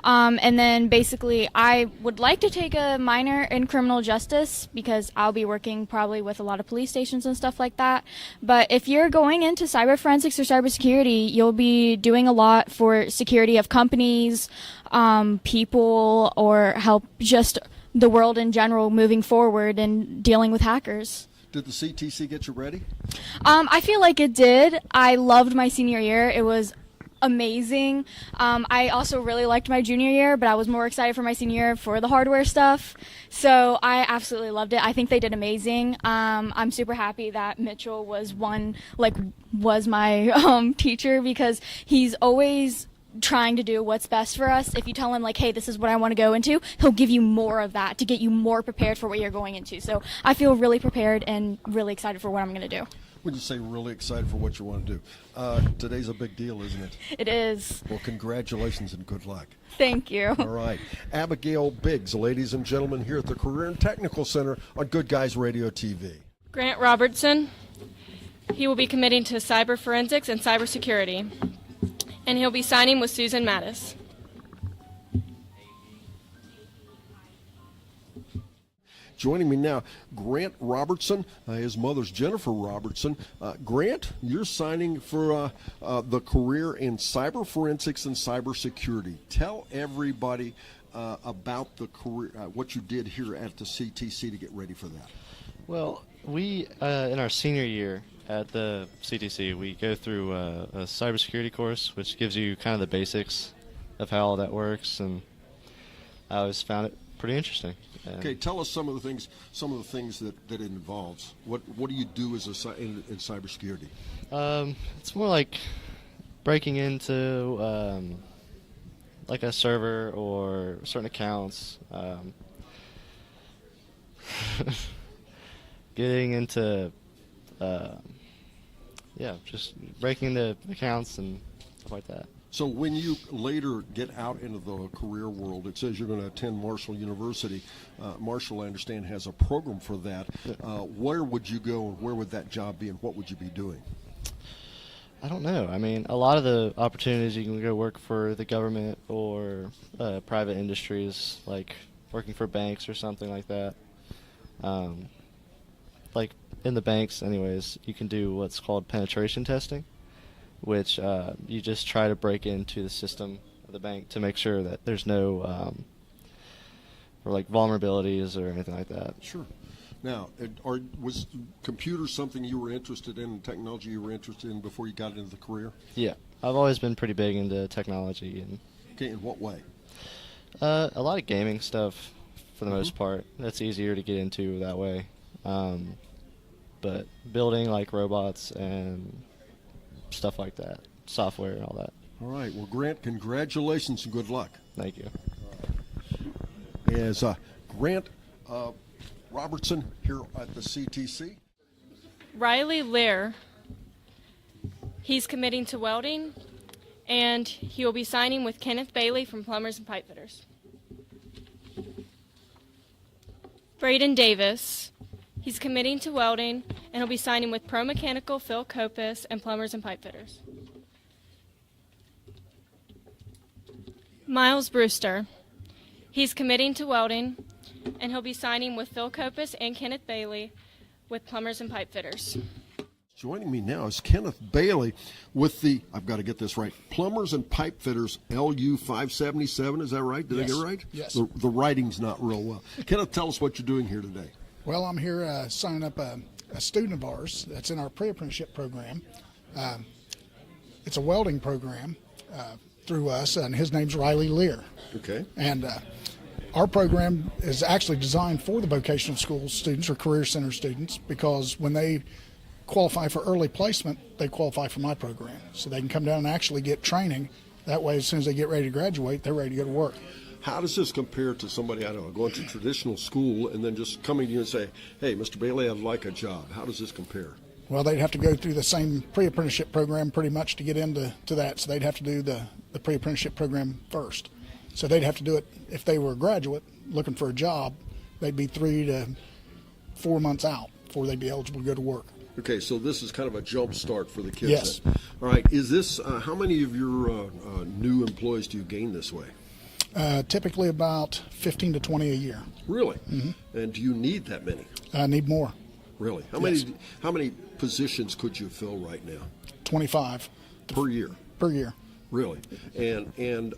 And then basically I would like to take a minor in criminal justice because I'll be working probably with a lot of police stations and stuff like that. But if you're going into cyber forensics or cybersecurity, you'll be doing a lot for security of companies, people, or help just the world in general moving forward and dealing with hackers. Did the CTC get you ready? I feel like it did. I loved my senior year. It was amazing. I also really liked my junior year, but I was more excited for my senior year for the hardware stuff. So I absolutely loved it. I think they did amazing. I'm super happy that Mitchell was my teacher because he's always trying to do what's best for us. If you tell him like, hey, this is what I want to go into, he'll give you more of that to get you more prepared for what you're going into. So I feel really prepared and really excited for what I'm going to do. When you say really excited for what you want to do, today's a big deal, isn't it? It is. Well, congratulations and good luck. Thank you. All right. Abigail Biggs, ladies and gentlemen, here at the Career and Technical Center on Good Guys Radio TV. Grant Robertson. He will be committing to cyber forensics and cybersecurity, and he'll be signing with Susan Mattis. Joining me now, Grant Robertson. His mother's Jennifer Robertson. Grant, you're signing for the career in cyber forensics and cybersecurity. Tell everybody about the career, what you did here at the CTC to get ready for that. Well, we, in our senior year at the CTC, we go through a cybersecurity course, which gives you kind of the basics of how all that works, and I always found it pretty interesting. Okay, tell us some of the things that it involves. What do you do as in cybersecurity? It's more like breaking into like a server or certain accounts, getting into just breaking into accounts and stuff like that. So when you later get out into the career world, it says you're going to attend Marshall University. Marshall, I understand, has a program for that. Where would you go and where would that job be and what would you be doing? I don't know. I mean, a lot of the opportunities you can go work for the government or private industries, like working for banks or something like that. Like in the banks anyways, you can do what's called penetration testing, which you just try to break into the system of the bank to make sure that there's no or like vulnerabilities or anything like that. Sure. Now, was computers something you were interested in, technology you were interested in before you got into the career? Yeah, I've always been pretty big into technology. And okay, in what way? A lot of gaming stuff for the most part. That's easier to get into that way. But building like robots and stuff like that, software and all that. All right. Well, Grant, congratulations and good luck. Thank you. As Grant Robertson here at the CTC. Riley Lear. He's committing to welding, and he will be signing with Kenneth Bailey from Plumbers and Pipefitters. Braden Davis. He's committing to welding, and he'll be signing with Pro Mechanical, Phil Copus, and Plumbers and Pipefitters. Miles Brewster. He's committing to welding, and he'll be signing with Phil Copus and Kenneth Bailey with Plumbers and Pipefitters. Joining me now is Kenneth Bailey with the, I've got to get this right, Plumbers and Pipefitters LU 577. Is that right? Did I get it right? Yes. The writing's not real well. Kenneth, tell us what you're doing here today. Well, I'm here signing up a student of ours that's in our pre-apprenticeship program. It's a welding program through us, and his name's Riley Lear. Okay. And our program is actually designed for the vocational school students or career center students because when they qualify for early placement, they qualify for my program. So they can come down and actually get training. That way, as soon as they get ready to graduate, they're ready to go to work. How does this compare to somebody, I don't know, going to traditional school and then just coming to you and say, hey, Mr. Bailey, I'd like a job? How does this compare? Well, they'd have to go through the same pre-apprenticeship program pretty much to get into that. So they'd have to do the pre-apprenticeship program first. So they'd have to do it, if they were a graduate looking for a job, they'd be 3 to 4 months out before they'd be eligible to go to work. Okay, so this is kind of a jump start for the kids. Yes. Then. All right, is this, how many of your new employees do you gain this way? Typically about 15 to 20 a year. Really? Mm-hmm. And do you need that many? I need more. Really? Yes. How many positions could you fill right now? 25 per year. Per year. Really? And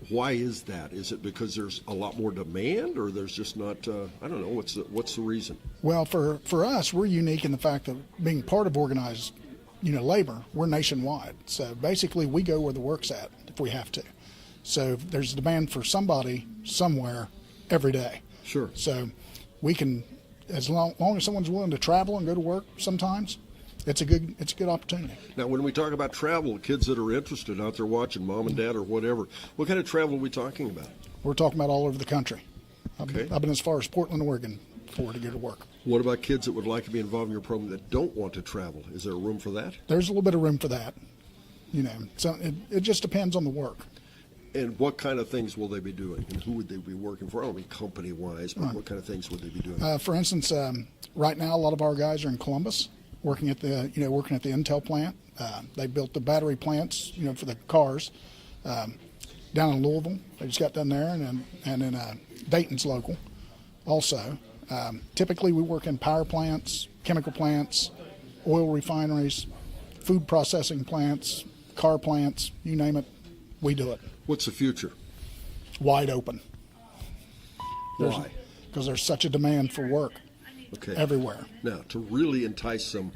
why is that? Is it because there's a lot more demand, or there's just not? I don't know. What's the reason? Well, for us, we're unique in the fact that being part of organized, labor, we're nationwide. So basically, we go where the work's at if we have to. So there's a demand for somebody somewhere every day. Sure. So we can, as long as someone's willing to travel and go to work sometimes, it's a good opportunity. Now, when we talk about travel, kids that are interested out there watching, mom and dad or whatever, what kind of travel are we talking about? We're talking about all over the country. Okay. I've been as far as Portland, Oregon to go to work. What about kids that would like to be involved in your program that don't want to travel? Is there room for that? There's a little bit of room for that. So it just depends on the work. And what kind of things will they be doing? And who would they be working for? I don't mean company-wise, but Right. what kind of things would they be doing? For instance, right now a lot of our guys are in Columbus, working at the Intel plant. They built the battery plants, for the cars. Down in Louisville, they just got done there, and in Dayton's local, also. Typically, we work in power plants, chemical plants, oil refineries, food processing plants, car plants, you name it, we do it. What's the future? Wide open. Why? Because there's such a demand for work everywhere. Now, to really entice them,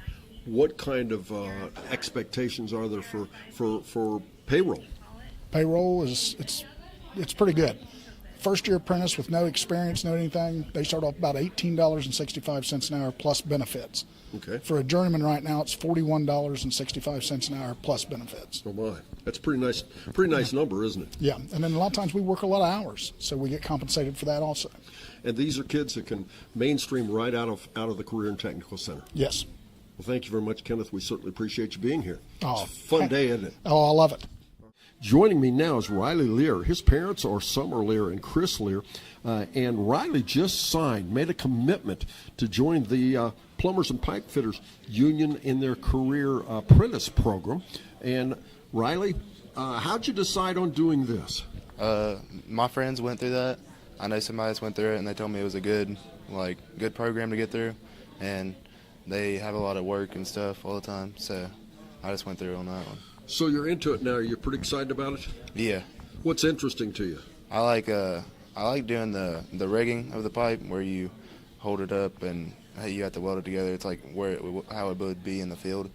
what kind of expectations are there for payroll? Payroll it's pretty good. First year apprentice with no experience, no anything, they start off about $18.65 an hour plus benefits. Okay. For a journeyman right now, it's $41.65 an hour plus benefits. Oh my, that's a pretty nice number, isn't it? Yeah, and then a lot of times we work a lot of hours, so we get compensated for that also. And these are kids that can mainstream right out of the Career and Technical Center. Yes. Well, thank you very much, Kenneth. We certainly appreciate you being here. Oh, it's a fun day, isn't it? Oh, I love it. Joining me now is Riley Lear. His parents are Summer Lear and Chris Lear, and Riley just made a commitment to join the Plumbers and Pipe Fitters Union in their Career Apprentice program. And Riley, how'd you decide on doing this? My friends went through that. I know somebody else went through it, and they told me it was a good program to get through, and they have a lot of work and stuff all the time, so I just went through on that one. So you're into it now. You're pretty excited about it? Yeah. What's interesting to you? I like doing the rigging of the pipe where you hold it up and you have to weld it together. It's like how it would be in the field,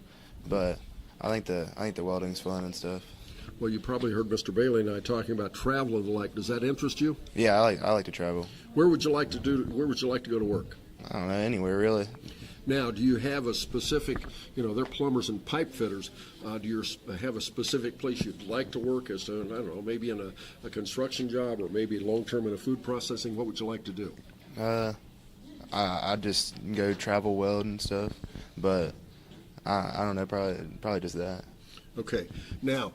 but I think the welding's fun and stuff. Well, you probably heard Mr. Bailey and I talking about travel and the like. Does that interest you? Yeah, I like to travel. Where would you like to go to work? I don't know, anywhere really. Now, do you have a specific, they're plumbers and pipe fitters. Do you have a specific place you'd like to work as to, I don't know, maybe in a construction job or maybe long-term in a food processing? What would you like to do? I just go travel weld and stuff, but I don't know, probably just that. Okay. Now,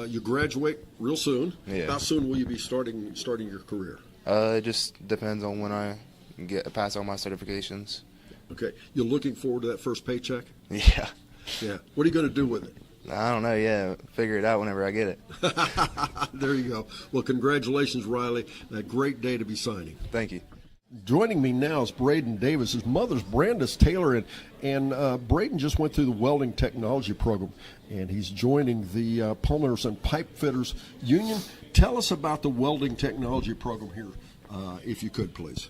you graduate real soon. Yeah. How soon will you be starting your career? It just depends on when I pass all my certifications. Okay. You're looking forward to that first paycheck? Yeah. Yeah. What are you going to do with it? I don't know. Yeah, figure it out whenever I get it. There you go. Well, congratulations, Riley. A great day to be signing. Thank you. Joining me now is Braden Davis. His mother's Brandis Taylor, and Braden just went through the welding technology program, and he's joining the Plumbers and Pipe Fitters Union. Tell us about the welding technology program here, if you could, please.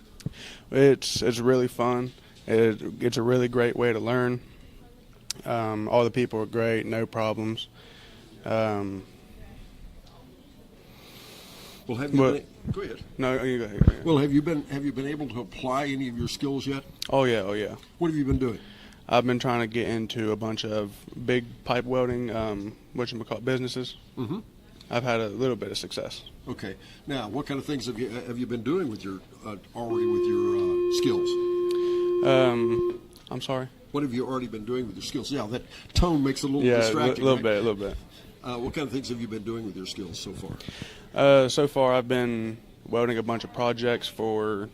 It's really fun. It's a really great way to learn. All the people are great, no problems. Well, have you go ahead. No, you go ahead. Well, have you been able to apply any of your skills yet? Oh yeah. What have you been doing? I've been trying to get into a bunch of big pipe welding, businesses. Mm-hmm. I've had a little bit of success. Okay. Now, what kind of things have you been doing with your already with your skills? I'm sorry. What have you already been doing with your skills? Yeah, that tone makes it a little distracting. A little right? bit. What kind of things have you been doing with your skills so far? So far, I've been welding a bunch of projects for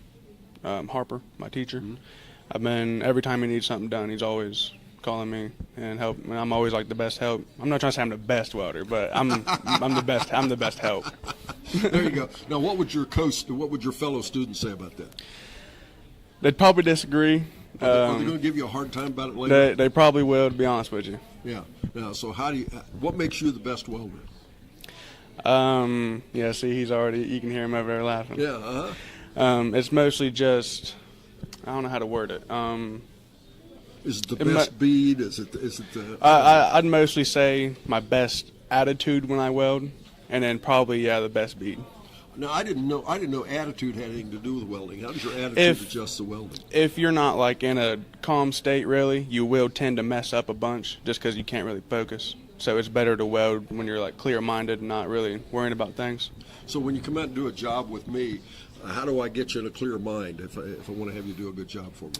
Harper, my teacher. Mm-hmm. Every time he needs something done, he's always calling me and help. And I'm always like the best help. I'm not trying to say I'm the best welder, but I'm the best. I'm the best help. There you go. Now, what would your fellow students say about that? They'd probably disagree. Are they going to give you a hard time about it later? They probably will, to be honest with you. Yeah. Now, so what makes you the best welder? Yeah, see, you can hear him over there laughing. Yeah, It's mostly just, I don't know how to word it. Is it the best bead? Is it the... I'd mostly say my best attitude when I weld, and then probably, the best bead. Now, I didn't know attitude had anything to do with welding. How does your attitude adjust to welding? If you're not like in a calm state, really, you will tend to mess up a bunch just because you can't really focus. So it's better to weld when you're like clear-minded and not really worrying about things. So when you come out and do a job with me, how do I get you in a clear mind if I want to have you do a good job for me?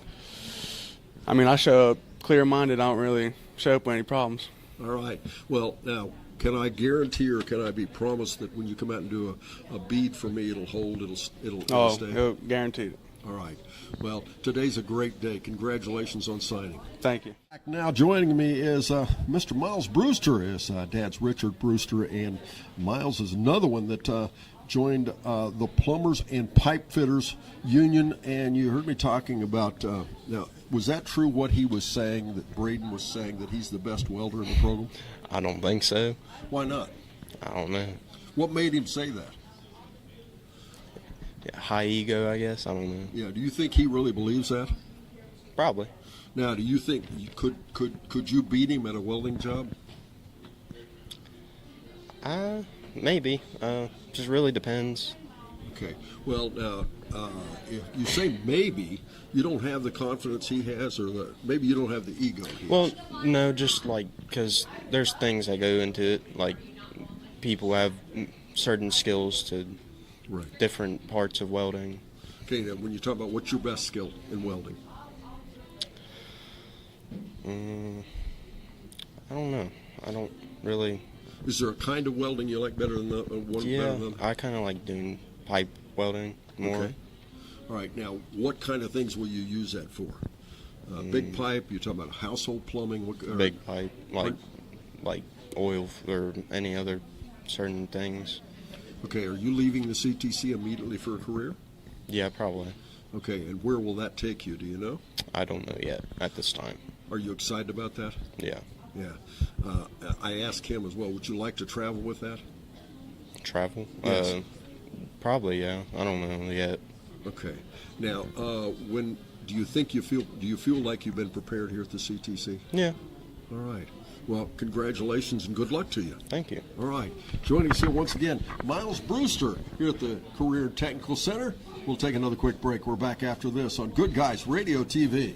I mean, I show up clear-minded. I don't really show up with any problems. All right. Well, now, can I guarantee or can I be promised that when you come out and do a bead for me, it'll hold, it'll stay? Guaranteed. All right. Well, today's a great day. Congratulations on signing. Thank you. Now joining me is Mr. Miles Brewster. His dad's Richard Brewster, and Miles is another one that joined the Plumbers and Pipe Fitters Union. And you heard me talking about, now, was that true what he was saying, that Braden was saying, that he's the best welder in the program? I don't think so. Why not? I don't know. What made him say that? Yeah, high ego, I guess. I don't know. Yeah. Do you think he really believes that? Probably. Now, do you think could you beat him at a welding job? Maybe. Just really depends. Okay. Well, now, if you say maybe, you don't have the confidence he has, or maybe you don't have the ego he has. No, just like because there's things that go into it. Like people have certain skills to different parts of welding. Okay. Now, when you talk about what's your best skill in welding? I don't know. I don't really. Is there a kind of welding you like better than one? Yeah, better than I kind of like doing pipe welding more. Okay. All right. Now, what kind of things will you use that for? Big pipe? You're talking about household plumbing? Big pipe, like oil or any other certain things. Okay. Are you leaving the CTC immediately for a career? Yeah, probably. Okay. And where will that take you? Do you know? I don't know yet at this time. Are you excited about that? Yeah. Yeah. I asked him as well, would you like to travel with that? Travel? Yes. Probably, yeah. I don't know yet. Okay. Now, when do you feel like you've been prepared here at the CTC? Yeah. All right. Well, congratulations and good luck to you. Thank you. All right. Joining us here once again, Miles Brewster here at the Career Technical Center. We'll take another quick break. We're back after this on Good Guys Radio TV.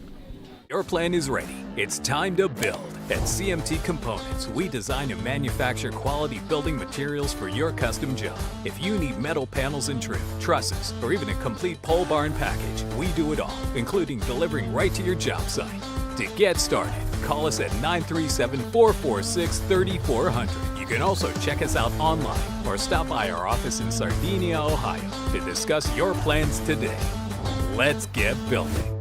Your plan is ready. It's time to build. At CMT Components, we design and manufacture quality building materials for your custom job. If you need metal panels and trim, trusses, or even a complete pole barn package, we do it all, including delivering right to your job site. To get started, call us at 937-446-3400. You can also check us out online or stop by our office in Sardinia, Ohio to discuss your plans today. Let's get building.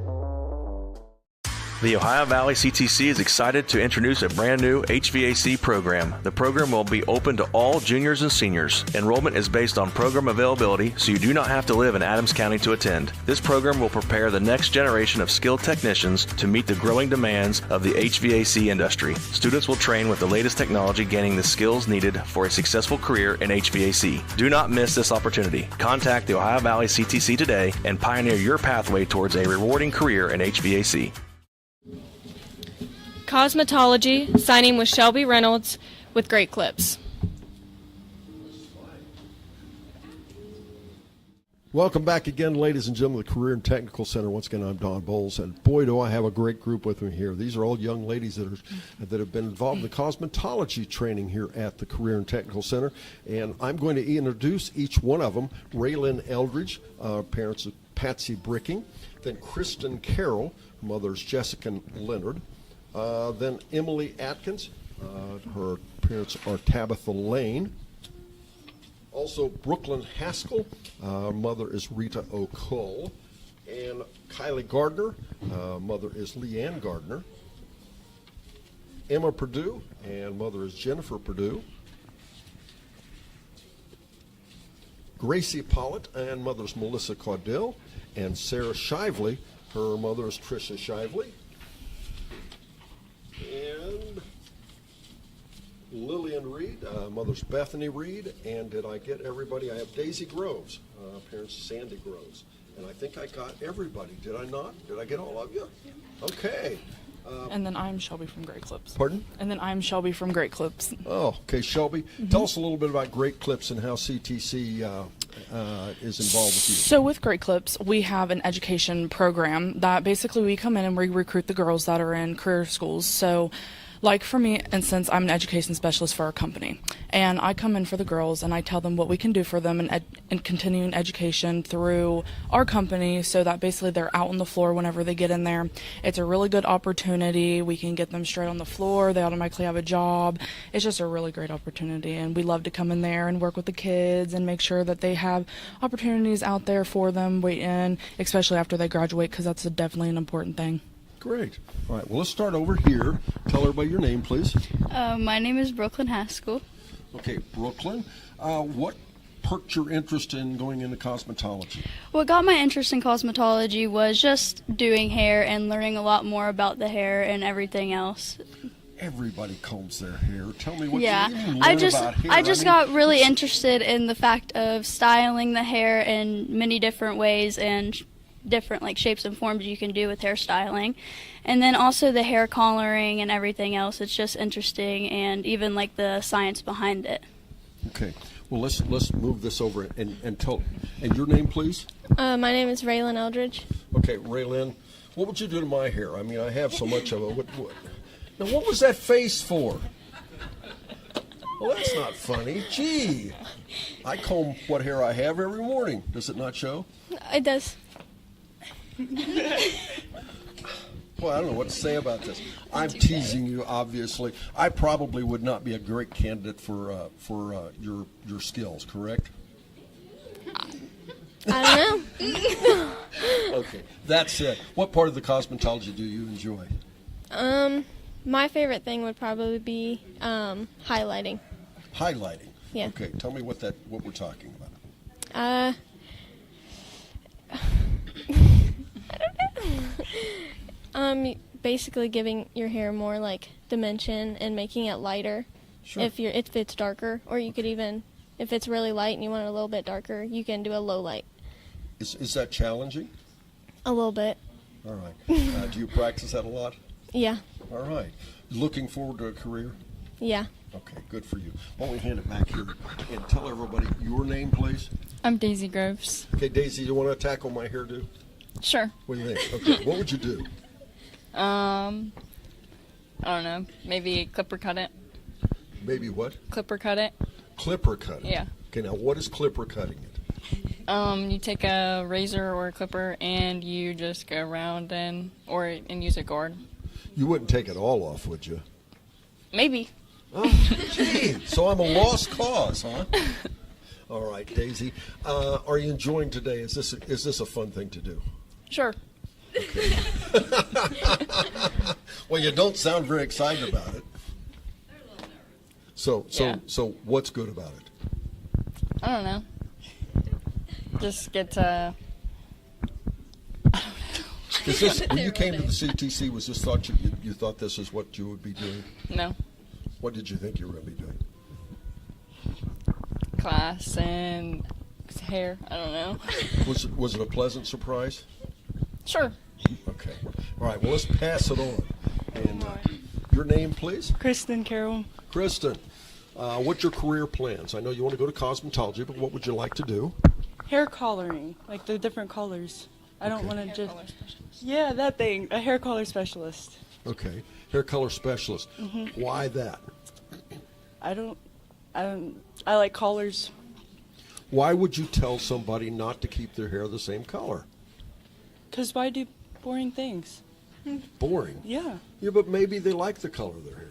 The Ohio Valley CTC is excited to introduce a brand new HVAC program. The program will be open to all juniors and seniors. Enrollment is based on program availability, so you do not have to live in Adams County to attend. This program will prepare the next generation of skilled technicians to meet the growing demands of the HVAC industry. Students will train with the latest technology, gaining the skills needed for a successful career in HVAC. Do not miss this opportunity. Contact the Ohio Valley CTC today and pioneer your pathway towards a rewarding career in HVAC. Cosmetology, signing with Shelby Reynolds with great clips. Welcome back again, ladies and gentlemen, the Career and Technical Center. Once again, I'm Don Bowles, and boy, do I have a great group with me here. These are all young ladies that have been involved in the cosmetology training here at the Career and Technical Center, and I'm going to introduce each one of them. Raylyn Eldridge, parents of Patsy Bricking, then Kristen Carroll, her mother is Jessica Leonard, then Emily Atkins, her parents are Tabitha Lane. Also, Brooklyn Haskell, mother is Rita O'Cole, and Kylie Gardner, mother is Leanne Gardner. Emma Purdue, and mother is Jennifer Purdue. Gracie Pollitt, and mother is Melissa Caudill, and Sarah Shively, her mother is Tricia Shively. And Lillian Reed, mother's Bethany Reed, and did I get everybody? I have Daisy Groves, parents Sandy Groves, and I think I got everybody. Did I not? Did I get all of you? Okay. And then I'm Shelby from Great Clips. Pardon? And then I'm Shelby from Great Clips. Oh, okay, Shelby. Tell us a little bit about Great Clips and how CTC is involved with you. So with Great Clips, we have an education program that basically we come in and we recruit the girls that are in career schools. So like for me, instance, I'm an education specialist for our company, and I come in for the girls and I tell them what we can do for them in continuing education through our company, so that basically they're out on the floor whenever they get in there. It's a really good opportunity. We can get them straight on the floor. They automatically have a job. It's just a really great opportunity, and we love to come in there and work with the kids and make sure that they have opportunities out there for them waiting, especially after they graduate, because that's definitely an important thing. Great. All right, well, let's start over here. Tell everybody your name, please. My name is Brooklyn Haskell. Okay, Brooklyn. What perked your interest in going into cosmetology? What got my interest in cosmetology was just doing hair and learning a lot more about the hair and everything else. Everybody combs their hair. Tell me what you learn I about hair. I just got really interested in the fact of styling the hair in many different ways and different like shapes and forms you can do with hairstyling, and then also the hair coloring and everything else. It's just interesting, and even like the science behind it. Okay, well, let's move this over and tell. And your name, please. My name is Raylyn Eldridge. Okay, Raylyn, what would you do to my hair? I mean, I have so much of it. Now, what was that face for? Well, that's not funny. Gee, I comb what hair I have every morning. Does it not show? It does. Well, I don't know what to say about this. I'm teasing you, obviously. I probably would not be a great candidate for your skills, correct? I don't know. Okay, that's it. What part of the cosmetology do you enjoy? My favorite thing would probably be highlighting. Highlighting. Yeah. Okay, tell me what we're talking about. Basically giving your hair more like dimension and making it lighter. Sure. If it's darker, or you could even, if it's really light and you want it a little bit darker, you can do a low light. Is that challenging? A little bit. All right. Do you practice that a lot? Yeah. All right. Looking forward to a career? Yeah. Okay, good for you. Why don't we hand it back here and tell everybody your name, please? I'm Daisy Groves. Okay, Daisy, you want to tackle my hairdo? Sure. What do you think? Okay, what would you do? I don't know. Maybe clipper cut it. Maybe what? Clipper cut it. Clipper cut it? Yeah. Okay, now what is clipper cutting it? You take a razor or a clipper and you just go around and use a guard. You wouldn't take it all off, would you? Maybe. Oh, gee. So I'm a lost cause, huh? All right, Daisy. Are you enjoying today? Is this a fun thing to do? Sure. Okay. Well, you don't sound very excited about it. So what's good about it? I don't know. Just get to. Is this when you came to the CTC? Was this thought you thought this is what you would be doing? No. What did you think you were going to be doing? Class and hair. I don't know. Was it a pleasant surprise? Sure. Okay. All right. Well, let's pass it on. And your name, please. Kristen Carroll. Kristen, what's your career plans? I know you want to go to cosmetology, but what would you like to do? Hair coloring, like the different colors. I don't Okay. want to just. Yeah, that thing. A hair color specialist. Okay, hair color specialist. Mhm. Why that? I like colors. Why would you tell somebody not to keep their hair the same color? Cause why do boring things? Boring. Yeah. Yeah, but maybe they like the color of their hair.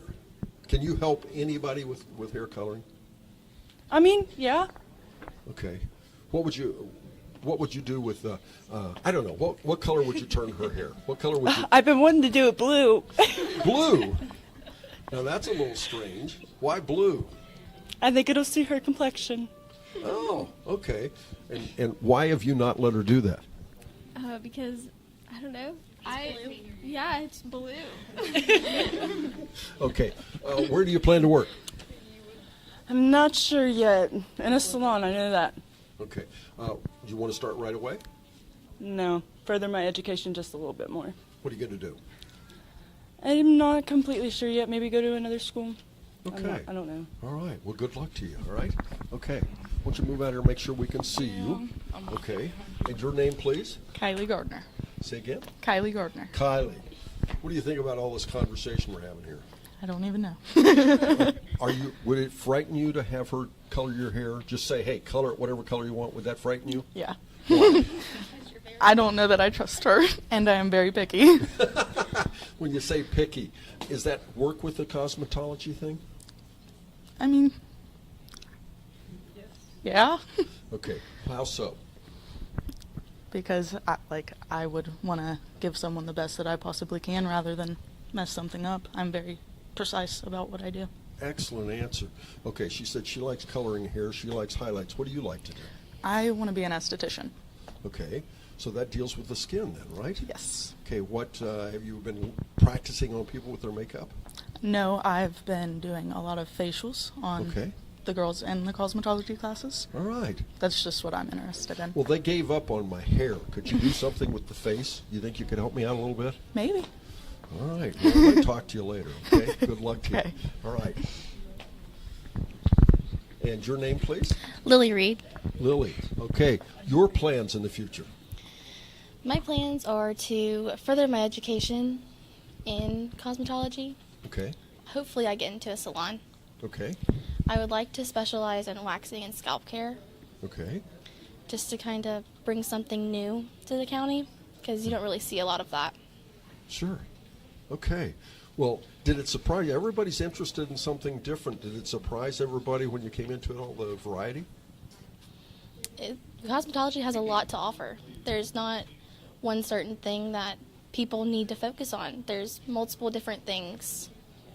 Can you help anybody with hair coloring? I mean, yeah. Okay. What would you do with I don't know, what color would you turn her hair? What color would you I've been wanting to do it blue. Blue? Now that's a little strange. Why blue? I think it'll suit her complexion. Oh, okay. And why have you not let her do that? Because I don't know. Yeah, it's blue. Okay. Where do you plan to work? I'm not sure yet. In a salon, I know that. Okay. You want to start right away? No, further my education just a little bit more. What are you going to do? I'm not completely sure yet. Maybe go to another school. Okay. I don't know. All right. Well, good luck to you. All right. Okay. Why don't you move out here and make sure we can see you? Okay. And your name, please? Kylie Gardner. Say again? Kylie Gardner. Kylie. What do you think about all this conversation we're having here? I don't even know. Would it frighten you to have her color your hair? Just say, hey, color it whatever color you want. Would that frighten you? Yeah. Why? I don't know that I trust her, and I am very picky. When you say picky, is that work with the cosmetology thing? I mean, yeah. Okay. How so? Because I would want to give someone the best that I possibly can rather than mess something up. I'm very precise about what I do. Excellent answer. Okay, she said she likes coloring hair. She likes highlights. What do you like to do? I want to be an esthetician. Okay, so that deals with the skin then, right? Yes. Okay, what have you been practicing on people with their makeup? No, I've been doing a lot of facials on Okay. the girls in the cosmetology classes. All right. That's just what I'm interested in. Well, they gave up on my hair. Could you do something with the face? You think you could help me out a little bit? Maybe. All right. Well, I'll talk to you later, okay? Good luck to Okay. you. All right. And your name, please? Lily Reed. Lily. Okay. Your plans in the future? My plans are to further my education in cosmetology. Okay. Hopefully I get into a salon. Okay. I would like to specialize in waxing and scalp care, Okay. just to kind of bring something new to the county, because you don't really see a lot of that. Sure. Okay. Well, did it surprise you? Everybody's interested in something different. Did it surprise everybody when you came into it, all the variety? Cosmetology has a lot to offer. There's not one certain thing that people need to focus on. There's multiple different things.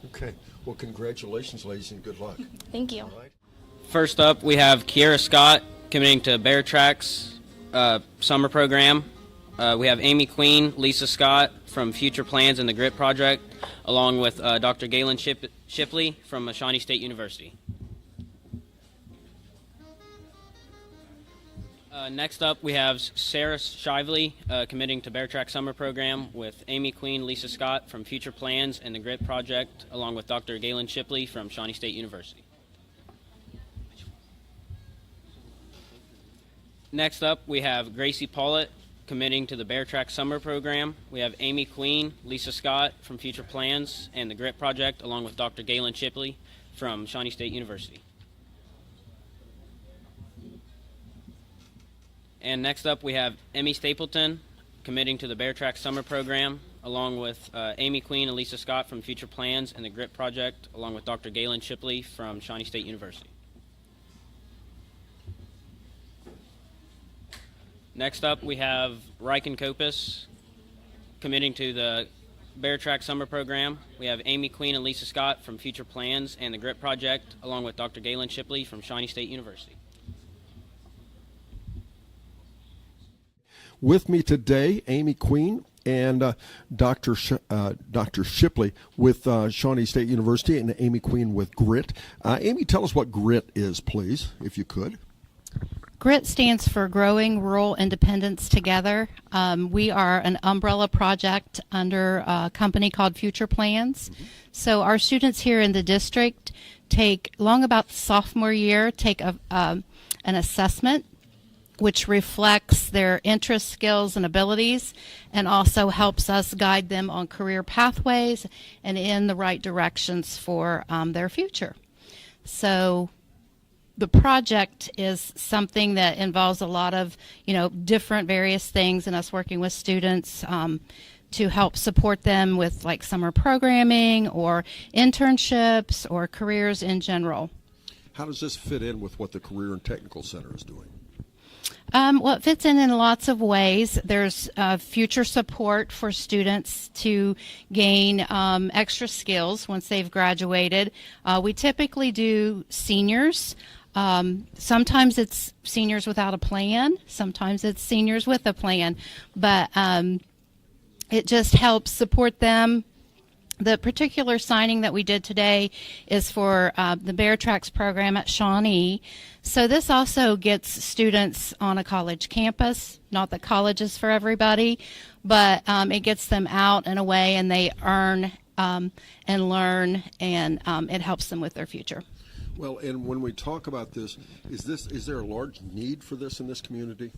Okay. Well, congratulations, ladies, and good luck. Thank you. All right. First up, we have Kiera Scott committing to Bear Track's summer program. We have Amy Queen, Lisa Scott from Future Plans and the GRIT Project, along with Dr. Galen Shipley from Shawnee State University. Next up, we have Sarah Shively committing to Bear Track Summer Program with Amy Queen, Lisa Scott from Future Plans and the GRIT Project, along with Dr. Galen Shipley from Shawnee State University. Next up, we have Gracie Paulett committing to the Bear Track Summer Program. We have Amy Queen, Lisa Scott from Future Plans and the GRIT Project, along with Dr. Galen Shipley from Shawnee State University. And next up, we have Emmy Stapleton committing to the Bear Track Summer Program, along with Amy Queen and Lisa Scott from Future Plans and the GRIT Project, along with Dr. Galen Shipley from Shawnee State University. Next up, we have Riken Kopis committing to the Bear Track Summer Program. We have Amy Queen and Lisa Scott from Future Plans and the GRIT Project, along with Dr. Galen Shipley from Shawnee State University. With me today, Amy Queen and Dr. Shipley with Shawnee State University and Amy Queen with GRIT. Amy, tell us what GRIT is, please, if you could. GRIT stands for Growing Rural Independence Together. We are an umbrella project under a company called Future Plans. Mm-hmm. So our students here in the district take, long about sophomore year, take an assessment which reflects their interests, skills, and abilities, and also helps us guide them on career pathways and in the right directions for their future. So the project is something that involves a lot of, different various things, and us working with students to help support them with like summer programming or internships or careers in general. How does this fit in with what the Career and Technical Center is doing? Well, it fits in lots of ways. There's future support for students to gain extra skills once they've graduated. We typically do seniors. Sometimes it's seniors without a plan. Sometimes it's seniors with a plan. But it just helps support them. The particular signing that we did today is for the Bear Tracks program at Shawnee. So this also gets students on a college campus. Not that college is for everybody, but it gets them out and away, and they earn and learn, and it helps them with their future. Well, and when we talk about this, is there a large need for this in this community?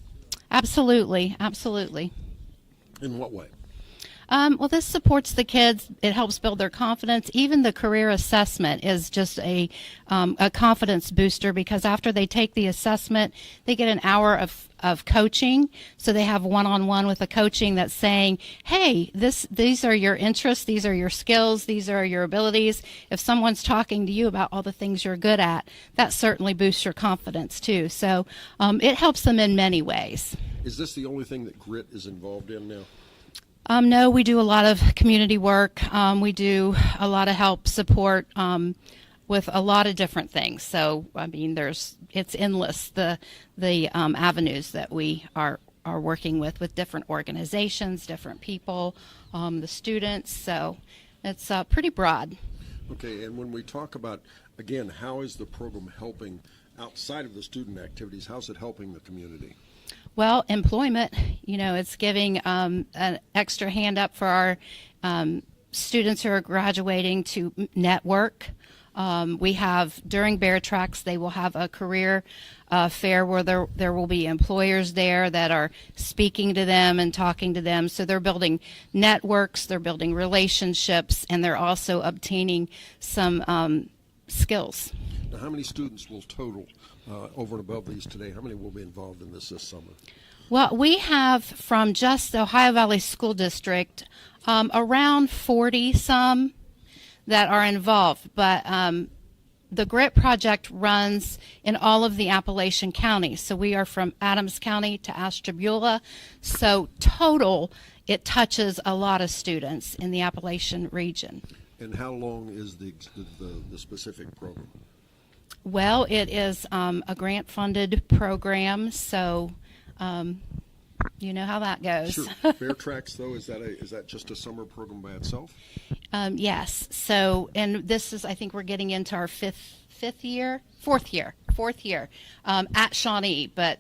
Absolutely, absolutely. In what way? Well, this supports the kids. It helps build their confidence. Even the career assessment is just a confidence booster, because after they take the assessment, they get an hour of coaching. So they have one-on-one with a coaching that's saying, hey, these are your interests, these are your skills, these are your abilities. If someone's talking to you about all the things you're good at, that certainly boosts your confidence too. So it helps them in many ways. Is this the only thing that GRIT is involved in now? No, we do a lot of community work. We do a lot of help support with a lot of different things. So, I mean, it's endless, the avenues that we are working with different organizations, different people, the students. So it's pretty broad. Okay, and when we talk about, again, how is the program helping outside of the student activities? How's it helping the community? Well, employment, it's giving an extra hand up for our students who are graduating to network. We have, during Bear Tracks, they will have a career fair where there will be employers there that are speaking to them and talking to them. So they're building networks, they're building relationships, and they're also obtaining some skills. Now, how many students will total over and above these today? How many will be involved in this summer? Well, we have from just the Ohio Valley School District around 40 some that are involved, but the GRIT project runs in all of the Appalachian counties. So we are from Adams County to Ashtabula. So total, it touches a lot of students in the Appalachian region. And how long is the specific program? Well, it is a grant-funded program, so you know how that goes. Sure. Bear Tracks, though, is that just a summer program by itself? Yes. So, and this is, I think we're getting into our fourth year at Shawnee, but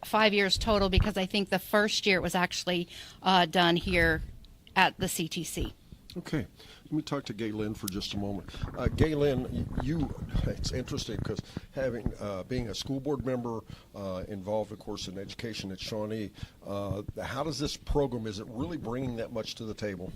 5 years total, because I think the first year it was actually done here at the CTC. Okay. Let me talk to Gaylyn for just a moment. Gaylyn, it's interesting because being a school board member involved, of course, in education at Shawnee, how does this program, is it really bringing that much to the table?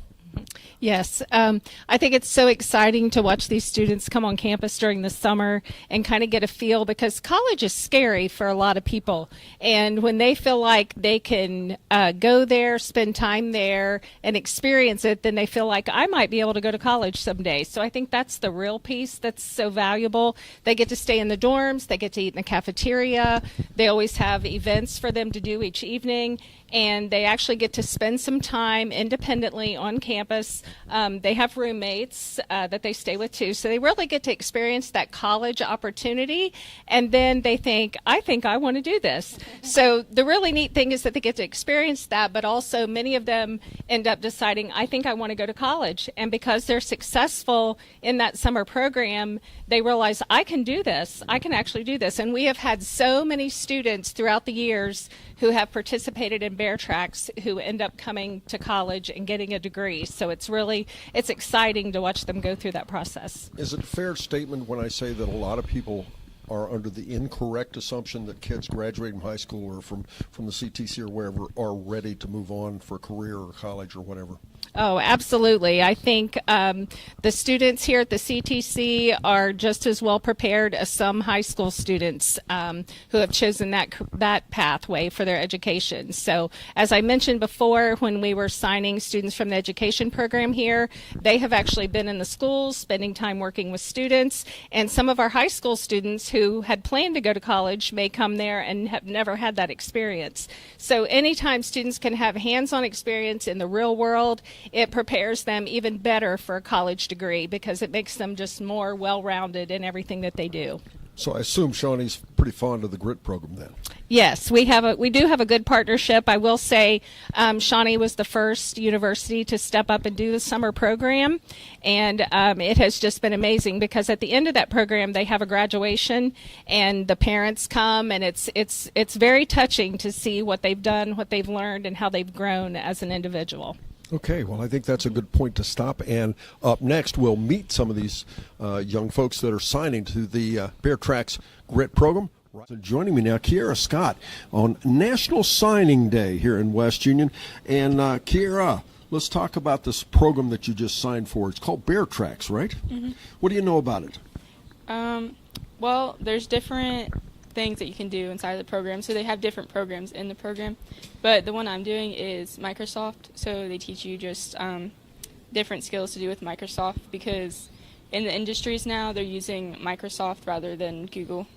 Yes, I think it's so exciting to watch these students come on campus during the summer and kind of get a feel, because college is scary for a lot of people. And when they feel like they can go there, spend time there, and experience it, then they feel like I might be able to go to college someday. So I think that's the real piece that's so valuable. They get to stay in the dorms, they get to eat in the cafeteria, they always have events for them to do each evening, and they actually get to spend some time independently on campus. They have roommates that they stay with too, so they really get to experience that college opportunity, and then they think, I think I want to do this. So the really neat thing is that they get to experience that, but also many of them end up deciding, I think I want to go to college, and because they're successful in that summer program, they realize, I can do this, I can actually do this. And we have had so many students throughout the years who have participated in Bear Tracks who end up coming to college and getting a degree. So it's exciting to watch them go through that process. Is it a fair statement when I say that a lot of people are under the incorrect assumption that kids graduating from high school or from the CTC or wherever are ready to move on for a career or college or whatever? Oh, absolutely. I think the students here at the CTC are just as well prepared as some high school students who have chosen that pathway for their education. So, as I mentioned before, when we were signing students from the education program here, they have actually been in the schools, spending time working with students, and some of our high school students who had planned to go to college may come there and have never had that experience. So, anytime students can have hands-on experience in the real world, it prepares them even better for a college degree because it makes them just more well-rounded in everything that they do. So I assume Shawnee's pretty fond of the GRIT program then. Yes, we do have a good partnership. I will say Shawnee was the first university to step up and do the summer program, and it has just been amazing because at the end of that program they have a graduation and the parents come, and it's very touching to see what they've done, what they've learned, and how they've grown as an individual. Okay, well, I think that's a good point to stop. And up next, we'll meet some of these young folks that are signing to the Bear Tracks GRIT program. So joining me now, Kiera Scott, on National Signing Day here in West Union. And Kiera, let's talk about this program that you just signed for. It's called Bear Tracks, right? Mm-hmm. What do you know about it? Well, there's different things that you can do inside of the program. So they have different programs in the program. But the one I'm doing is Microsoft. So they teach you just different skills to do with Microsoft because in the industries now they're using Microsoft rather than Google.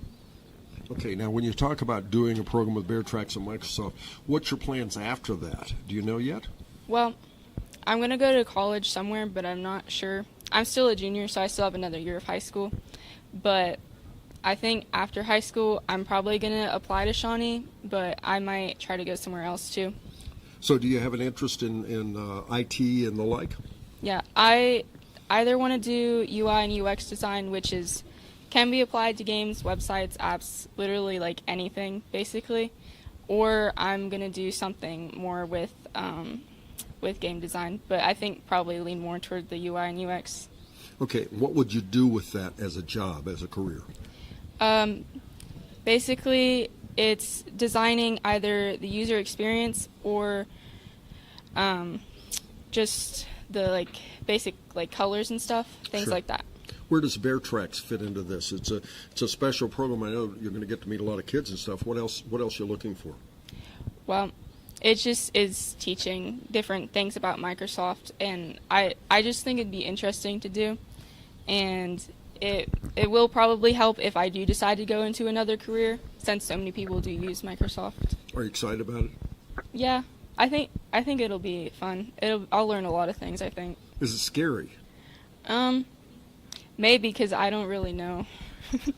Okay, now when you talk about doing a program with Bear Tracks and Microsoft, what's your plans after that? Do you know yet? Well, I'm going to go to college somewhere, but I'm not sure. I'm still a junior, so I still have another year of high school. But I think after high school, I'm probably going to apply to Shawnee, but I might try to go somewhere else too. So do you have an interest in IT and the like? Yeah, I either want to do UI and UX design, which can be applied to games, websites, apps, literally like anything, basically, or I'm going to do something more with game design, but I think probably lean more toward the UI and UX. Okay, what would you do with that as a job, as a career? Basically, it's designing either the user experience or just the basic colors and stuff, things like that. Where does Bear Tracks fit into this? It's a special program. I know you're going to get to meet a lot of kids and stuff. What else you're looking for? Well, it just is teaching different things about Microsoft, and I just think it'd be interesting to do, and it will probably help if I do decide to go into another career, since so many people do use Microsoft. Are you excited about it? Yeah, I think it'll be fun. I'll learn a lot of things, I think. Is it scary? Maybe, because I don't really know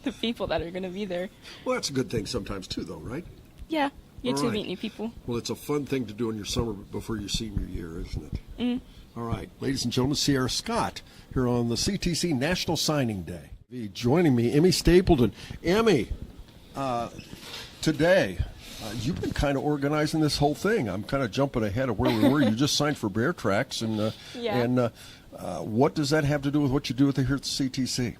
the people that are going to be there. Well, that's a good thing sometimes too, though, right? Yeah, you get to All right. meet new people. Well, it's a fun thing to do in your summer before your senior year, isn't it? Mm. All right, ladies and gentlemen, Sierra Scott here on the CTC National Signing Day. Joining me, Emmy Stapleton. Emmy, today, you've been kind of organizing this whole thing. I'm kind of jumping ahead of where we were. You just signed for Bear Tracks, and what does that have to do with what you do here at the CTC?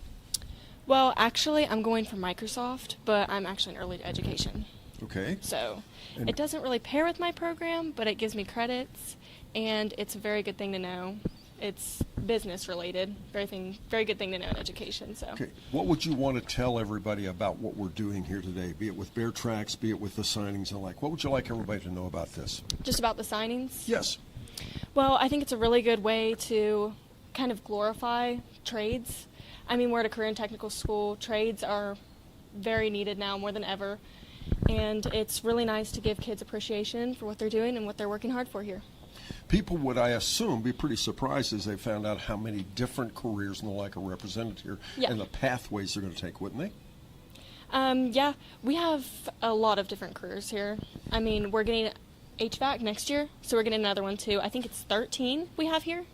Well, actually, I'm going for Microsoft, but I'm actually in early education. Okay. So it doesn't really pair with my program, but it gives me credits, and it's a very good thing to know. It's business related, very good thing to know in education. So. Okay. What would you want to tell everybody about what we're doing here today, be it with Bear Tracks, be it with the signings and the like? What would you like everybody to know about this? Just about the signings? Yes. Well, I think it's a really good way to kind of glorify trades. I mean, we're at a career and technical school. Trades are very needed now more than ever. And it's really nice to give kids appreciation for what they're doing and what they're working hard for here. People would, I assume, be pretty surprised as they found out how many different careers and the like are represented here and the pathways they're going to take, wouldn't they? Yeah, we have a lot of different careers here. I mean, we're getting HVAC next year, so we're getting another one too. I think it's 13 we have here. Okay.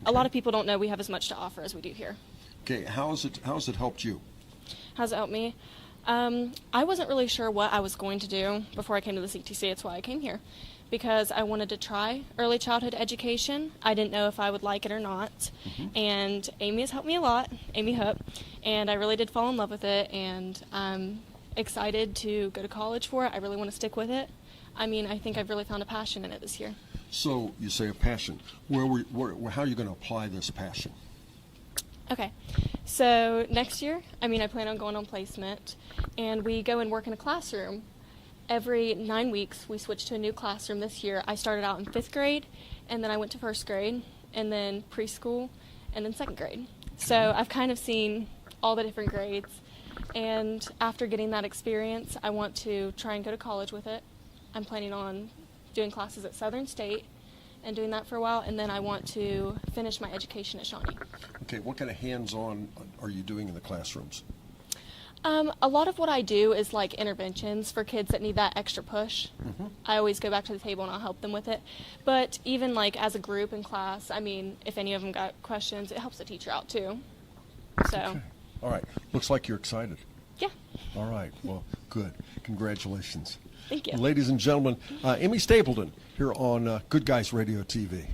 A lot of people don't know we have as much to offer as we do here. Okay, how's it helped you? How's it helped me? I wasn't really sure what I was going to do before I came to the CTC. That's why I came here. because I wanted to try early childhood education. I didn't know if I would like it or not. And Amy has helped me a lot, Amy Hupp, and I really did fall in love with it, and I'm excited to go to college for it. I really want to stick with it. I mean, I think I've really found a passion in it this year. So you say a passion. How are you going to apply this passion? Okay, so next year, I plan on going on placement, and we go and work in a classroom. Every 9 weeks, we switch to a new classroom. This year, I started out in 5th grade, and then I went to 1st grade, and then preschool, and then 2nd grade. So I've kind of seen all the different grades, and after getting that experience, I want to try and go to college with it. I'm planning on doing classes at Southern State and doing that for a while, and then I want to finish my education at Shawnee. Okay, what kind of hands-on are you doing in the classrooms? A lot of what I do is like interventions for kids that need that extra push. I always go back to the table and I'll help them with it. But even like as a group in class, if any of them got questions, it helps the teacher out too. So. Okay. All right. Looks like you're excited. Yeah. All right. Well, good. Congratulations. Thank you. Ladies and gentlemen, Amy Stapleton here on Good Guys Radio TV.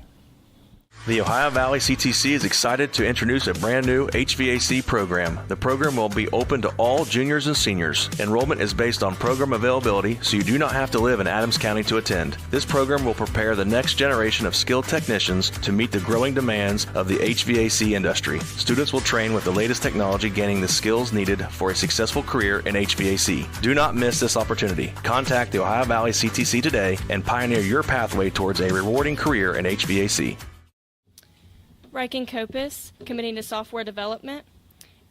The Ohio Valley CTC is excited to introduce a brand new HVAC program. The program will be open to all juniors and seniors. Enrollment is based on program availability, so you do not have to live in Adams County to attend. This program will prepare the next generation of skilled technicians to meet the growing demands of the HVAC industry. Students will train with the latest technology, gaining the skills needed for a successful career in HVAC. Do not miss this opportunity. Contact the Ohio Valley CTC today and pioneer your pathway towards a rewarding career in HVAC. Riken Kopis, committing to software development,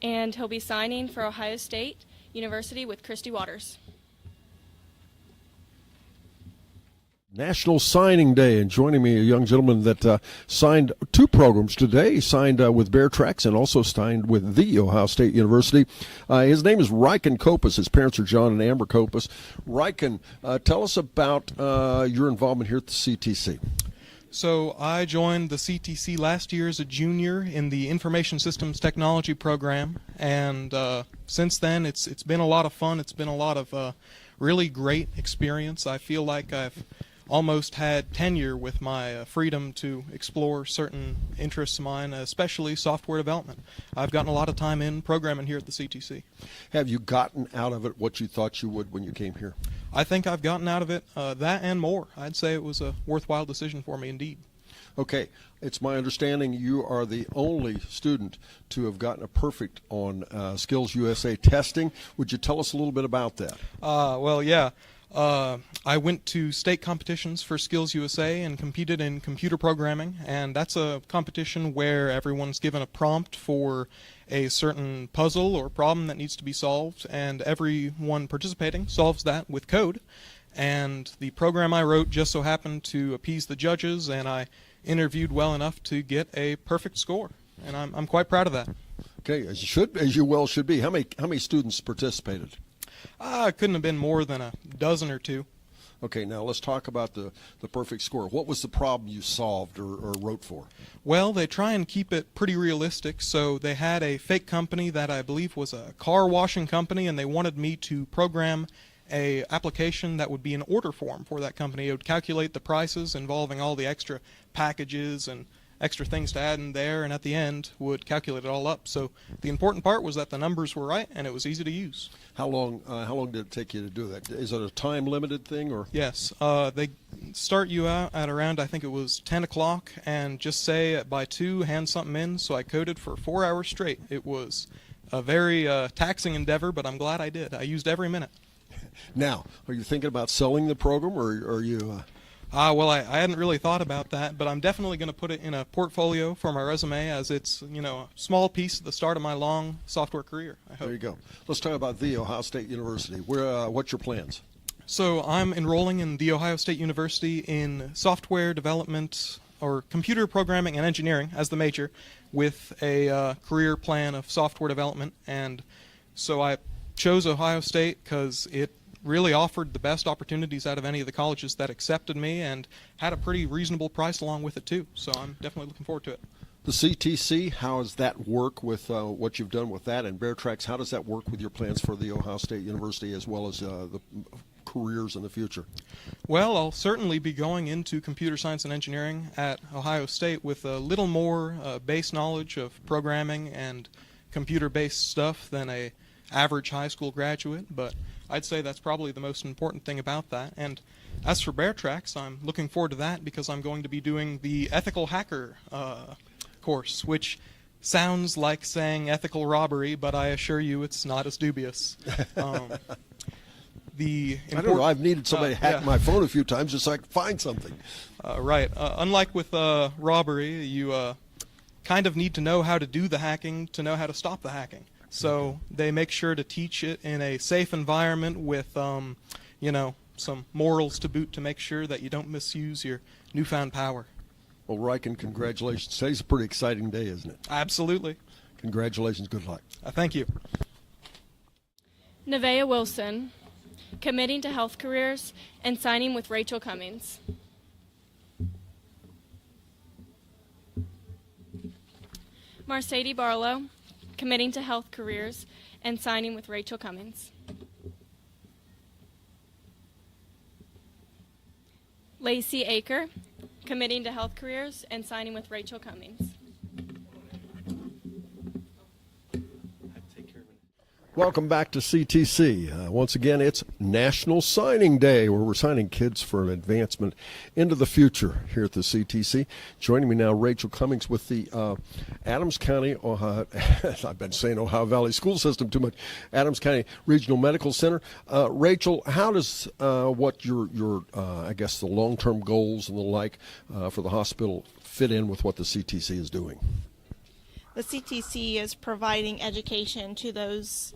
and he'll be signing for Ohio State University with Christy Waters. National Signing Day, and joining me a young gentleman that signed 2 programs today. He signed with Bear Tracks and also signed with the Ohio State University. His name is Riken Kopis. His parents are John and Amber Kopis. Riken, tell us about your involvement here at the CTC. So I joined the CTC last year as a junior in the Information Systems Technology program, and since then it's been a lot of fun. It's been a lot of really great experience. I feel like I've almost had tenure with my freedom to explore certain interests of mine, especially software development. I've gotten a lot of time in programming here at the CTC. Have you gotten out of it what you thought you would when you came here? I think I've gotten out of it that and more. I'd say it was a worthwhile decision for me indeed. Okay, it's my understanding you are the only student to have gotten a perfect on Skills USA testing. Would you tell us a little bit about that? Well, yeah. I went to state competitions for Skills USA and competed in computer programming, and that's a competition where everyone's given a prompt for a certain puzzle or problem that needs to be solved, and everyone participating solves that with code. And the program I wrote just so happened to appease the judges, and I interviewed well enough to get a perfect score, and I'm quite proud of that. Okay, as you well should be. How many students participated? It couldn't have been more than a dozen or two. Okay, now let's talk about the perfect score. What was the problem you solved or wrote for? Well, they try and keep it pretty realistic, so they had a fake company that I believe was a car washing company, and they wanted me to program a application that would be an order form for that company. It would calculate the prices involving all the extra packages and extra things to add in there, and at the end would calculate it all up. So the important part was that the numbers were right and it was easy to use. How long did it take you to do that? Is it a time limited thing or? Yes, they start you out at around, I think it was 10 o'clock, and just say by 2 hand something in. So I coded for 4 hours straight. It was a very taxing endeavor, but I'm glad I did. I used every minute. Now, are you thinking about selling the program, or are you? Well, I hadn't really thought about that, but I'm definitely going to put it in a portfolio for my resume, as it's, a small piece at the start of my long software career, I hope. There you go. Let's talk about the Ohio State University. What's your plans? So I'm enrolling in the Ohio State University in software development or computer programming and engineering as the major, with a career plan of software development. And so I chose Ohio State because it really offered the best opportunities out of any of the colleges that accepted me, and had a pretty reasonable price along with it too. So I'm definitely looking forward to it. The CTC, how does that work with what you've done with that? And Bear Tracks, how does that work with your plans for the Ohio State University as well as the careers in the future? Well, I'll certainly be going into computer science and engineering at Ohio State with a little more base knowledge of programming and computer-based stuff than a average high school graduate, but I'd say that's probably the most important thing about that. And as for Bear Tracks, I'm looking forward to that because I'm going to be doing the ethical hacker course, which sounds like saying ethical robbery, but I assure you it's not as dubious. I don't know. I've needed somebody to hack my phone a few times just so I can find something. Right. Unlike with robbery, you kind of need to know how to do the hacking to know how to stop the hacking. So they make sure to teach it in a safe environment with, some morals to boot to make sure that you don't misuse your newfound power. Well, Riken, congratulations. Today's a pretty exciting day, isn't it? Absolutely. Congratulations. Good luck. Thank you. Nevaeh Wilson, committing to health careers and signing with Rachel Cummings. Mercedes Barlow, committing to health careers and signing with Rachel Cummings. Lacey Aker, committing to health careers and signing with Rachel Cummings. Welcome back to CTC. Once again, it's National Signing Day, where we're signing kids for an advancement into the future here at the CTC. Joining me now, Rachel Cummings with the Adams County, Ohio, I've been saying Ohio Valley School System too much, Adams County Regional Medical Center. Rachel, how does what your I guess the long-term goals and the like for the hospital fit in with what the CTC is doing? The CTC is providing education to those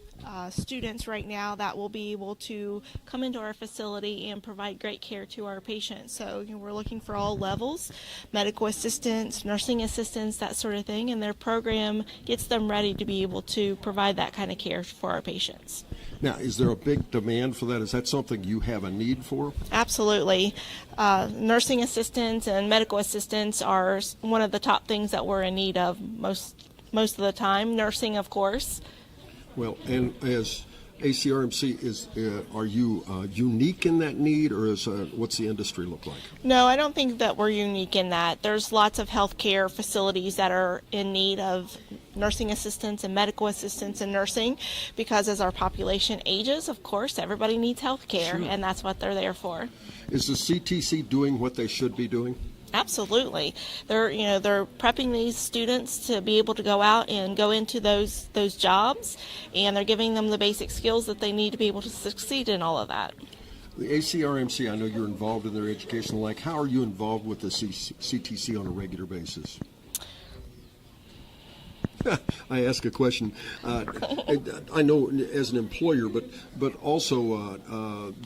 students right now that will be able to come into our facility and provide great care to our patients. So we're looking for all levels, medical assistants, nursing assistants, that sort of thing, and their program gets them ready to be able to provide that kind of care for our patients. Now, is there a big demand for that? Is that something you have a need for? Absolutely. Nursing assistants and medical assistants are one of the top things that we're in need of most of the time. Nursing, of course. Well, and as ACRMC, are you unique in that need, or what's the industry look like? No, I don't think that we're unique in that. There's lots of healthcare facilities that are in need of nursing assistants and medical assistants in nursing, because as our population ages, of course, everybody needs healthcare, Sure. and that's what they're there for. Is the CTC doing what they should be doing? Absolutely. They're prepping these students to be able to go out and go into those jobs, and they're giving them the basic skills that they need to be able to succeed in all of that. The ACRMC, I know you're involved in their education. Like, how are you involved with the CTC on a regular basis? I ask a question. I know as an employer, but also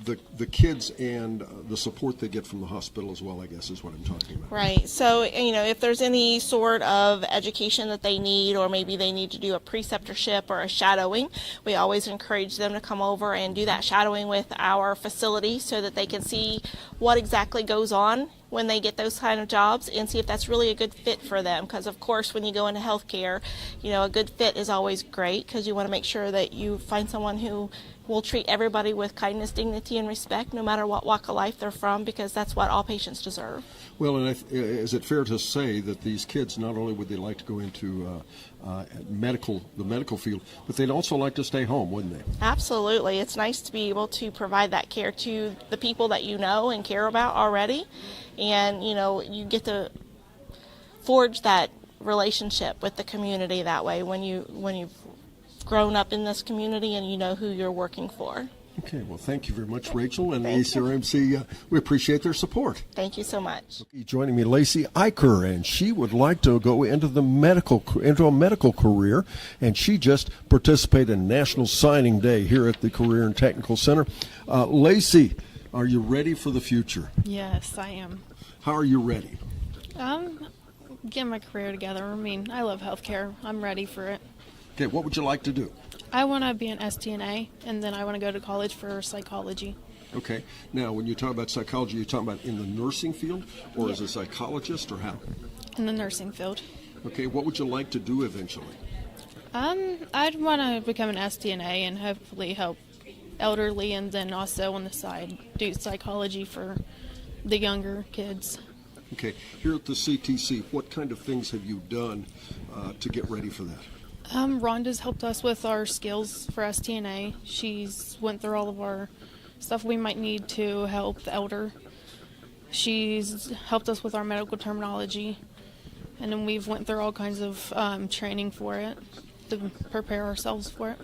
the kids and the support they get from the hospital as well, I guess, is what I'm talking about. Right. So, if there's any sort of education that they need, or maybe they need to do a preceptorship or a shadowing, we always encourage them to come over and do that shadowing with our facility so that they can see what exactly goes on when they get those kind of jobs, and see if that's really a good fit for them. Because of course, when you go into healthcare, a good fit is always great, because you want to make sure that you find someone who will treat everybody with kindness, dignity, and respect, no matter what walk of life they're from, because that's what all patients deserve. Well, and is it fair to say that these kids, not only would they like to go into the medical field, but they'd also like to stay home, wouldn't they? Absolutely. It's nice to be able to provide that care to the people that you know and care about already, and you get to forge that relationship with the community that way when you've grown up in this community and you know who you're working for. Okay, well, thank you very much, Rachel, and the ACRMC. We appreciate their support. Thank you so much. Joining me, Lacey Aker, and she would like to go into a medical career, and she just participated in National Signing Day here at the Career and Technical Center. Lacey, are you ready for the future? Yes, I am. How are you ready? Getting my career together. I love healthcare. I'm ready for it. Okay, what would you like to do? I want to be an STNA, and then I want to go to college for psychology. Okay. Now, when you talk about psychology, you're talking about in the nursing field, or as a psychologist, or how? In the nursing field. Okay. What would you like to do eventually? I'd want to become an STNA and hopefully help elderly, and then also on the side do psychology for the younger kids. Okay, here at the CTC, what kind of things have you done to get ready for that? Rhonda's helped us with our skills for STNA. She's went through all of our stuff we might need to help the elder. She's helped us with our medical terminology, and then we've went through all kinds of training for it to prepare ourselves for it.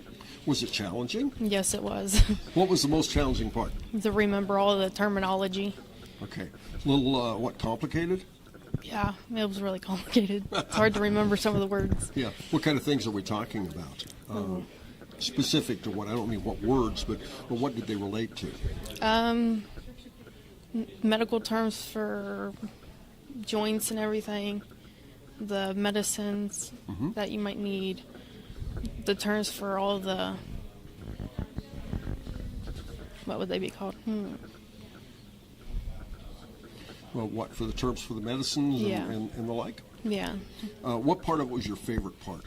Was it challenging? Yes, it was. What was the most challenging part? To remember all of the terminology. Okay, a little, what, complicated? Yeah, it was really complicated. It's hard to remember some of the words. Yeah, what kind of things are we talking about? Specific to what? I don't mean what words, but what did they relate to? Medical terms for joints and everything, the medicines that you might need, the terms for all the, what would they be called? Well, what, for the terms for the medicines Yeah. and the like? Yeah, What part of it was your favorite part?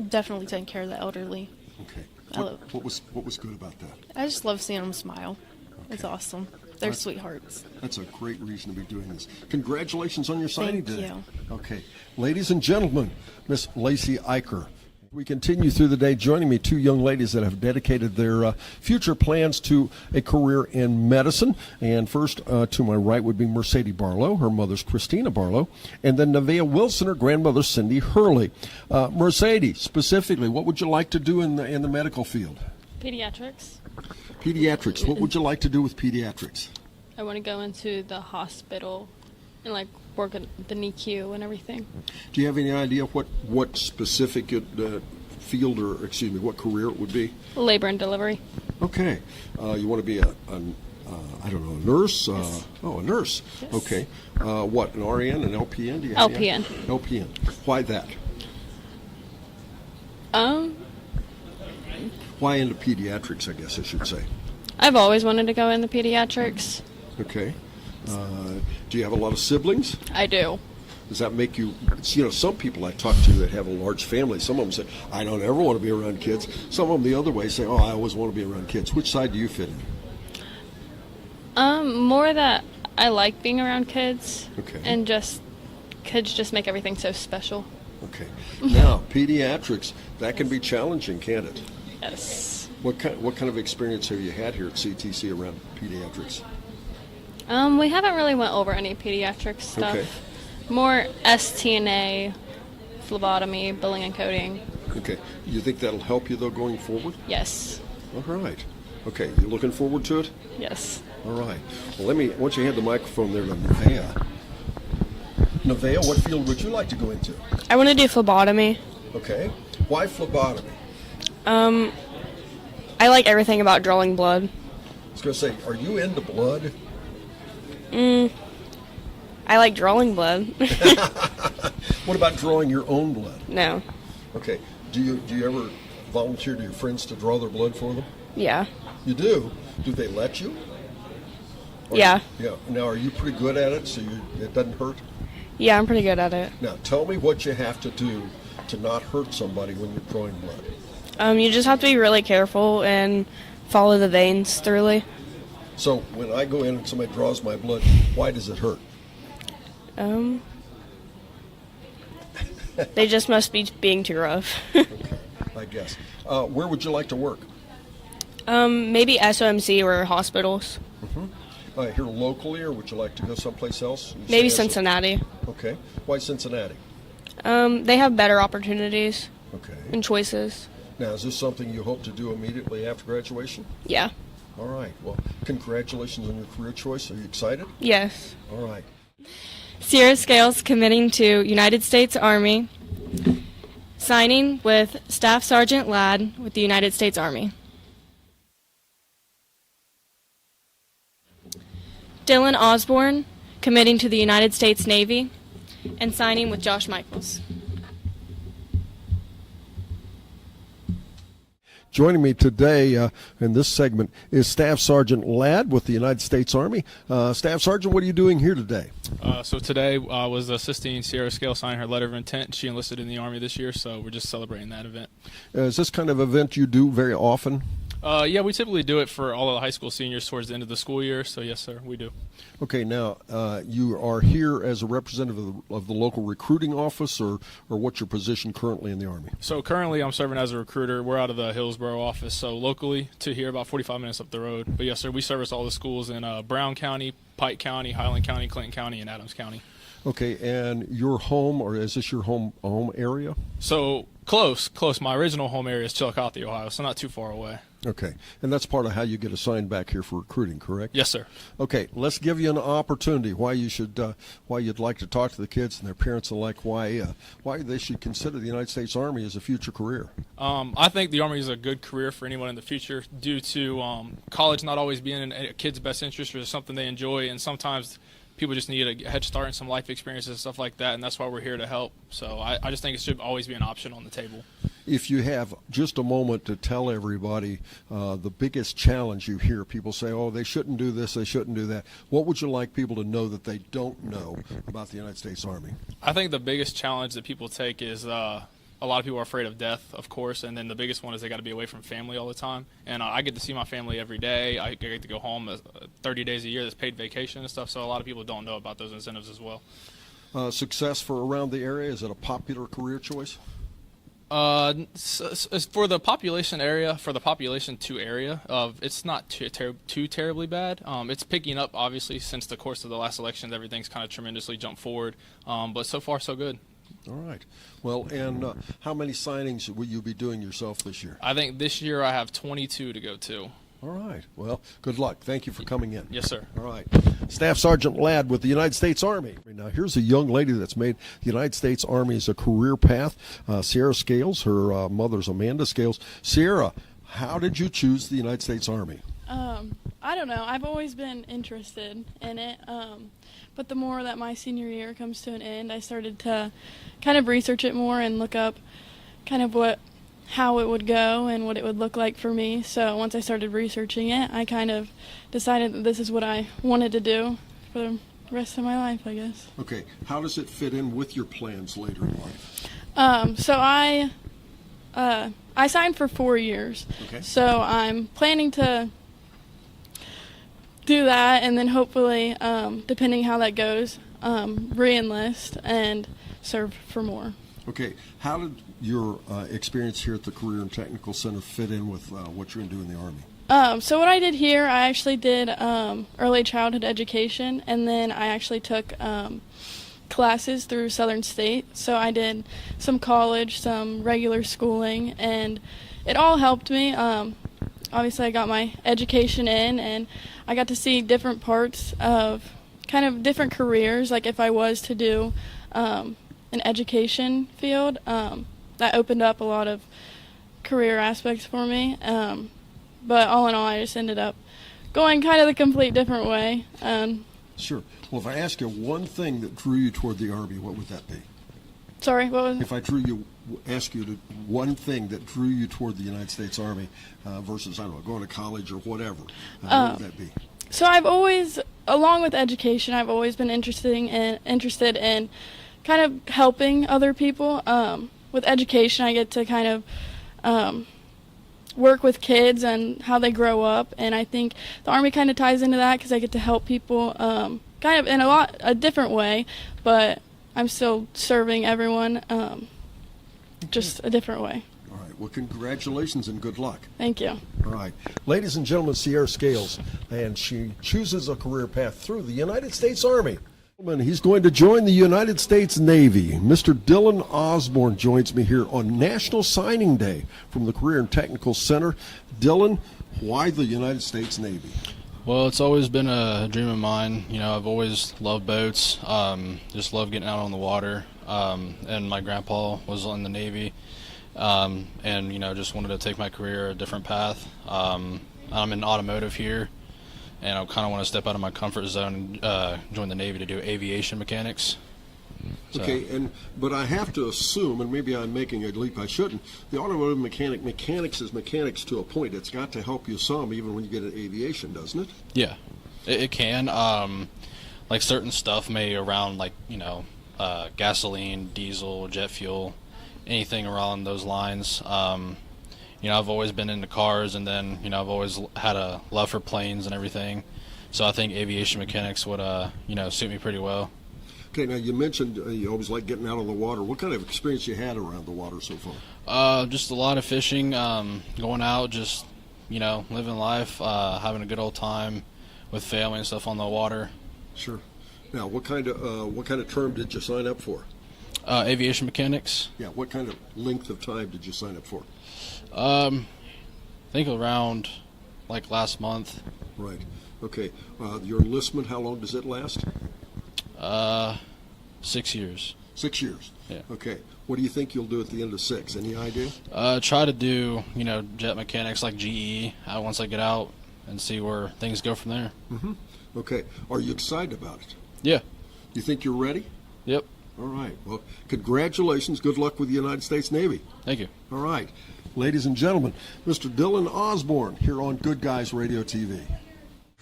definitely taking care of the elderly. Okay. I love- What was good about that? I just love seeing them smile. It's awesome. They're That's- sweethearts. That's a great reason to be doing this. Congratulations on your signing Thank day. you. Okay. Ladies and gentlemen, Miss Lacey Eicher. We continue through the day. Joining me, two young ladies that have dedicated their future plans to a career in medicine. And first, to my right would be Mercedes Barlow. Her mother's Christina Barlow. And then Nevaeh Wilson, her grandmother Cindy Hurley. Mercedes, specifically, what would you like to do in the medical field? Pediatrics. Pediatrics. What would you like to do with pediatrics? I want to go into the hospital and like work at the NICU and everything. Do you have any idea what specific field or, excuse me, what career it would be? Labor and delivery. Okay. You want to be I don't know, a nurse? Yes. A nurse. Yes. Okay. What, an RN, an LPN? Do you have LPN. LPN. Why that? Why into pediatrics, I guess I should say. I've always wanted to go into pediatrics. Okay. Do you have a lot of siblings? I do. Does that make you, some people I talk to that have a large family, some of them say, I don't ever want to be around kids. Some of them the other way say, I always want to be around kids. Which side do you fit in? More that I like being around kids. Okay. And just kids just make everything so special. Okay. Now, pediatrics, that can be challenging, can't it? Yes. What kind of experience have you had here at CTC around pediatrics? We haven't really went over any pediatric stuff. Okay. More STNA, phlebotomy, billing and coding. Okay. You think that'll help you, though, going forward? Yes. All right. Okay. You looking forward to it? Yes. All right. Well, why don't you hand the microphone there to Nevaeh. Nevaeh, what field would you like to go into? I want to do phlebotomy. Okay. Why phlebotomy? I like everything about drawing blood. I was going to say, are you into blood? I like drawing blood. What about drawing your own blood? No. Okay. Do you ever volunteer to your friends to draw their blood for them? Yeah. You do? Do they let you? Yeah. Yeah. Now, are you pretty good at it so it doesn't hurt? Yeah, I'm pretty good at it. Now, tell me what you have to do to not hurt somebody when you're drawing blood. You just have to be really careful and follow the veins thoroughly. So, when I go in and somebody draws my blood, why does it hurt? They just must be being too rough. I guess. Where would you like to work? Maybe SOMC or hospitals. Here locally, or would you like to go someplace else? Maybe Say Cincinnati. Okay. Why Cincinnati? They have better opportunities Okay. and choices. Now, is this something you hope to do immediately after graduation? Yeah. All right. Well, congratulations on your career choice. Are you excited? Yes. All right. Sierra Scales committing to United States Army, signing with Staff Sergeant Ladd with the United States Army. Dylan Osborne committing to the United States Navy and signing with Josh Michaels. Joining me today in this segment is Staff Sergeant Ladd with the United States Army. Staff Sergeant, what are you doing here today? So today I was assisting Sierra Scale sign her letter of intent. She enlisted in the Army this year, so we're just celebrating that event. Is this kind of event you do very often? Yeah, we typically do it for all of the high school seniors towards the end of the school year. So yes, sir, we do. Okay, now you are here as a representative of the local recruiting office, or what's your position currently in the Army? So currently I'm serving as a recruiter. We're out of the Hillsborough office, so locally to here, about 45 minutes up the road. But yes, sir, we service all the schools in Brown County, Pike County, Highland County, Clinton County, and Adams County. Okay, and your home, or is this your home area? So close. My original home area is Chillicothe, Ohio, so not too far away. Okay, and that's part of how you get assigned back here for recruiting, correct? Yes, sir. Okay, let's give you an opportunity why you'd like to talk to the kids and their parents alike, why they should consider the United States Army as a future career. I think the Army is a good career for anyone in the future due to college not always being in a kid's best interest or something they enjoy, and sometimes people just need a head start and some life experiences and stuff like that, and that's why we're here to help. So I just think it should always be an option on the table. If you have just a moment to tell everybody the biggest challenge you hear people say, oh, they shouldn't do this, they shouldn't do that, what would you like people to know that they don't know about the United States Army? I think the biggest challenge that people take is a lot of people are afraid of death, of course, and then the biggest one is they got to be away from family all the time. And I get to see my family every day. I get to go home 30 days a year. That's paid vacation and stuff, so a lot of people don't know about those incentives as well. Success for around the area, is it a popular career choice? For the population area, for the population 2 area, it's not too terribly bad. It's picking up, obviously, since the course of the last election. Everything's kind of tremendously jumped forward, but so far so good. All right. Well, and how many signings will you be doing yourself this year? I think this year I have 22 to go to. All right. Well, good luck. Thank you for coming in. Yes, sir. All right. Staff Sergeant Ladd with the United States Army. Now, here's a young lady that's made the United States Army as a career path. Sierra Scales, her mother's Amanda Scales. Sierra, how did you choose the United States Army? I don't know. I've always been interested in it. But the more that my senior year comes to an end, I started to kind of research it more and look up kind of how it would go and what it would look like for me. So once I started researching it, I kind of decided that this is what I wanted to do for the rest of my life, I guess. Okay. How does it fit in with your plans later in life? So I signed for 4 years. Okay. So I'm planning to do that, and then hopefully, depending how that goes, re-enlist and serve for more. Okay. How did your experience here at the Career and Technical Center fit in with what you're going to do in the Army? So what I did here, I actually did early childhood education, and then I actually took classes through Southern State. So I did some college, some regular schooling, and it all helped me. Obviously, I got my education in, and I got to see different parts of kind of different careers. Like if I was to do an education field, that opened up a lot of career aspects for me. But all in all, I just ended up going kind of the complete different way. Sure. Well, if I ask you one thing that drew you toward the Army, what would that be? Sorry, what was it? If I ask you to one thing that drew you toward the United States Army versus, I don't know, going to college or whatever, what would that be? So I've always, along with education, I've always been interested in kind of helping other people. With education, I get to kind of work with kids and how they grow up, and I think the Army kind of ties into that because I get to help people kind of in a different way, but I'm still serving everyone just a different way. All right. Well, congratulations and good luck. Thank you. All right. Ladies and gentlemen, Sierra Scales, and she chooses a career path through the United States Army. He's going to join the United States Navy. Mr. Dylan Osborne joins me here on National Signing Day from the Career and Technical Center. Dylan, why the United States Navy? Well, it's always been a dream of mine. You know, I've always loved boats, just love getting out on the water. And my grandpa was in the Navy, and, you know, just wanted to take my career a different path. I'm in automotive here, and I kind of want to step out of my comfort zone and join the Navy to do aviation mechanics. So. Okay, but I have to assume, and maybe I'm making a leap I shouldn't, the automotive mechanics is mechanics to a point. It's got to help you some even when you get into aviation, doesn't it? Yeah, it can. Like certain stuff may around, like, you know, gasoline, diesel, jet fuel, anything around those lines. I've always been into cars, and then, I've always had a love for planes and everything. So I think aviation mechanics would, suit me pretty well. Okay, now you mentioned you always like getting out on the water. What kind of experience you had around the water so far? Just a lot of fishing, going out, just, living life, having a good old time with family and stuff on the water. Sure. Now, what kind of term did you sign up for? Aviation mechanics. Yeah, what kind of length of time did you sign up for? I think around last month. Right. Okay. Your enlistment, how long does it last? 6 years. 6 years. Yeah. Okay. What do you think you'll do at the end of 6? Any idea? Try to do, jet mechanics like GE once I get out and see where things go from there. Mm-hmm. Okay. Are you excited about it? Yeah. You think you're ready? Yep. All right. Well, congratulations. Good luck with the United States Navy. Thank you. All right. Ladies and gentlemen, Mr. Dylan Osborne here on Good Guys Radio TV.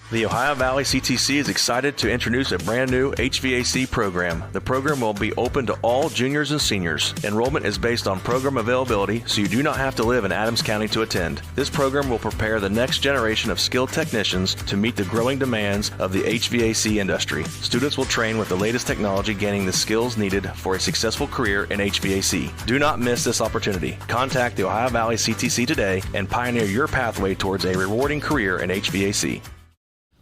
The Ohio Valley CTC is excited to introduce a brand new HVAC program. The program will be open to all juniors and seniors. Enrollment is based on program availability, so you do not have to live in Adams County to attend. This program will prepare the next generation of skilled technicians to meet the growing demands of the HVAC industry. Students will train with the latest technology, gaining the skills needed for a successful career in HVAC. Do not miss this opportunity. Contact the Ohio Valley CTC today and pioneer your pathway towards a rewarding career in HVAC.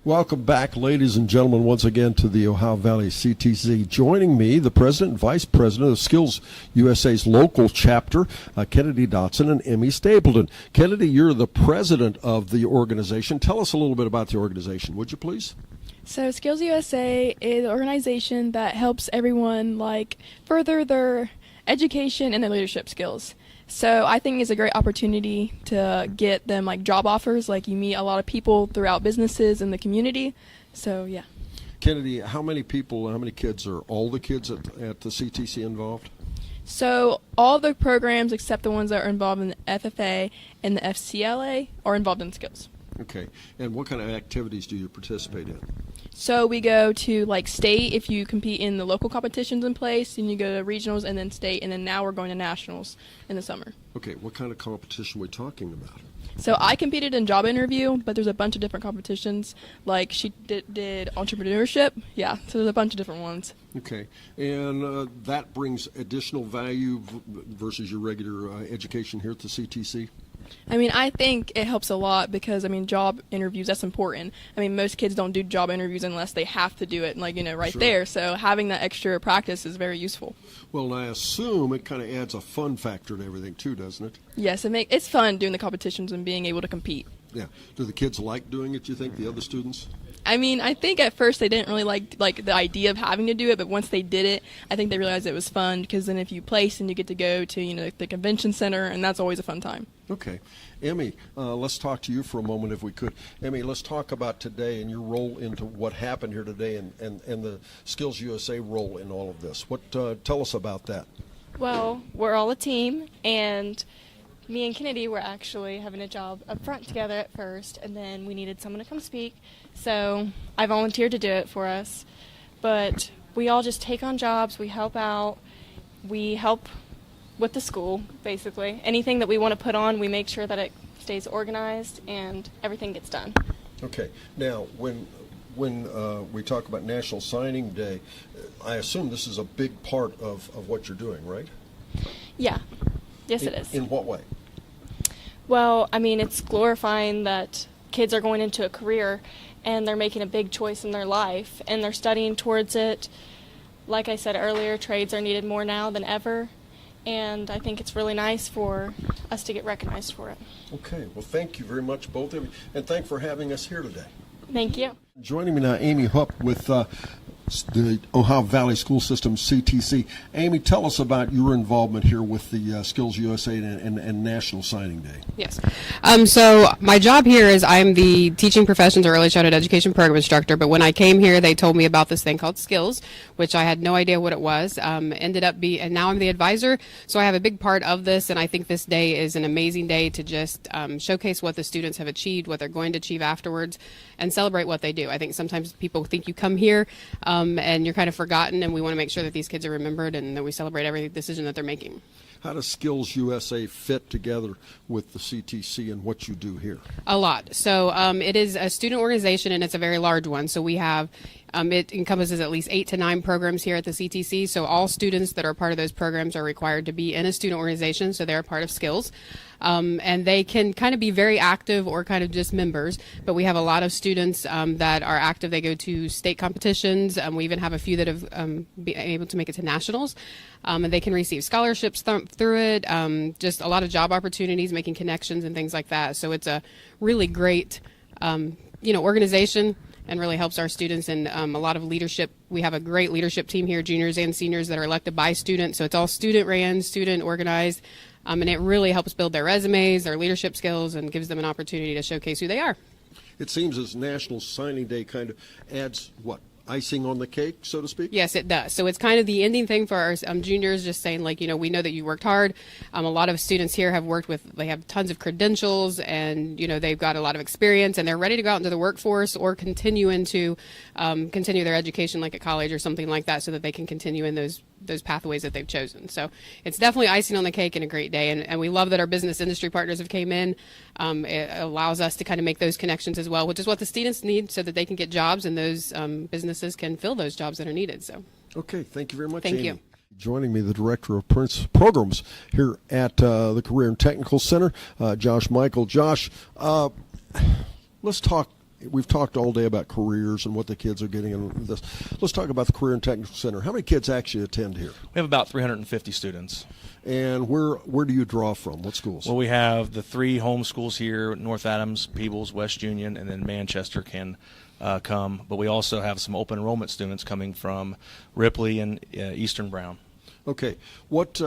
Welcome back, ladies and gentlemen, once again to the Ohio Valley CTC. Joining me, the President and Vice President of Skills USA's local chapter, Kennedy Dotson and Emmy Stapleton. Kennedy, you're the president of the organization. Tell us a little bit about the organization, would you please? So Skills USA is an organization that helps everyone further their education and their leadership skills. So I think it's a great opportunity to get them job offers. You meet a lot of people throughout businesses in the community. So yeah. Kennedy, how many kids are all the kids at the CTC involved? So all the programs except the ones that are involved in the FFA and the FCLA are involved in skills. Okay. And what kind of activities do you participate in? So we go to state if you compete in the local competitions in place, and you go to regionals and then state, and then now we're going to nationals in the summer. Okay, what kind of competition are we talking about? So I competed in job interview, but there's a bunch of different competitions. She did entrepreneurship. Yeah, so there's a bunch of different ones. Okay, and that brings additional value versus your regular education here at the CTC? I think it helps a lot because, job interviews, that's important. Most kids don't do job interviews unless they have to do it, right Sure. there. So having that extra practice is very useful. Well, I assume it kind of adds a fun factor to everything, too, doesn't it? Yes, it's fun doing the competitions and being able to compete. Yeah. Do the kids like doing it, you think, the other students? I think at first they didn't really like the idea of having to do it, but once they did it, I think they realized it was fun because then if you place and you get to go to the convention center, and that's always a fun time. Okay. Emmy, let's talk to you for a moment if we could. Emmy, let's talk about today and your role into what happened here today and the Skills USA role in all of this. Tell us about that. Well, we're all a team, and me and Kennedy were actually having a job up front together at first, and then we needed someone to come speak. So I volunteered to do it for us. But we all just take on jobs, we help out, we help with the school, basically. Anything that we want to put on, we make sure that it stays organized and everything gets done. Okay. Now, when we talk about National Signing Day, I assume this is a big part of what you're doing, right? Yeah. Yes, it is. In what way? Well, it's glorifying that kids are going into a career and they're making a big choice in their life and they're studying towards it. Like I said earlier, trades are needed more now than ever, and I think it's really nice for us to get recognized for it. Okay. Well, thank you very much, both of you, and thanks for having us here today. Thank you. Joining me now, Amy Hupp with the Ohio Valley School System, CTC. Amy, tell us about your involvement here with the Skills USA and National Signing Day. Yes. So my job here is I'm the Teaching Professions or Early Childhood Education Program Instructor, but when I came here, they told me about this thing called Skills, which I had no idea what it was. And now I'm the advisor, so I have a big part of this, and I think this day is an amazing day to just showcase what the students have achieved, what they're going to achieve afterwards, and celebrate what they do. I think sometimes people think you come here and you're kind of forgotten, and we want to make sure that these kids are remembered and that we celebrate every decision that they're making. How does Skills USA fit together with the CTC and what you do here? A lot. So it is a student organization, and it's a very large one. So we have, it encompasses at least 8 to 9 programs here at the CTC. So all students that are part of those programs are required to be in a student organization, so they're a part of Skills. And they can kind of be very active or kind of just members, but we have a lot of students that are active. They go to state competitions. We even have a few that have been able to make it to nationals, and they can receive scholarships through it, just a lot of job opportunities, making connections and things like that. So it's a really great organization, and really helps our students, and a lot of leadership. We have a great leadership team here, juniors and seniors, that are elected by students. So it's all student ran, student organized. And it really helps build their resumes, their leadership skills, and gives them an opportunity to showcase who they are. It seems as National Signing Day kind of adds, icing on the cake, so to speak? Yes, it does. So it's kind of the ending thing for our juniors, just saying, we know that you worked hard. A lot of students here they have tons of credentials, and, they've got a lot of experience, and they're ready to go out into the workforce or continue their education like at college or something like that, so that they can continue in those pathways that they've chosen. So it's definitely icing on the cake and a great day. And we love that our business industry partners have came in. It allows us to kind of make those connections as well, which is what the students need, so that they can get jobs, and those businesses can fill those jobs that are needed. So, okay, thank you very much. Thank Amy. you. Joining me, the Director of Programs here at the Career and Technical Center, Josh Michael. Josh, let's talk. We've talked all day about careers and what the kids are getting in this. Let's talk about the Career and Technical Center. How many kids actually attend here? We have about 350 students. And where do you draw from? What schools? Well, we have the 3 home schools here: North Adams, Peebles, West Union, and then Manchester can come. But we also have some open enrollment students coming from Ripley and Eastern Brown. Okay, what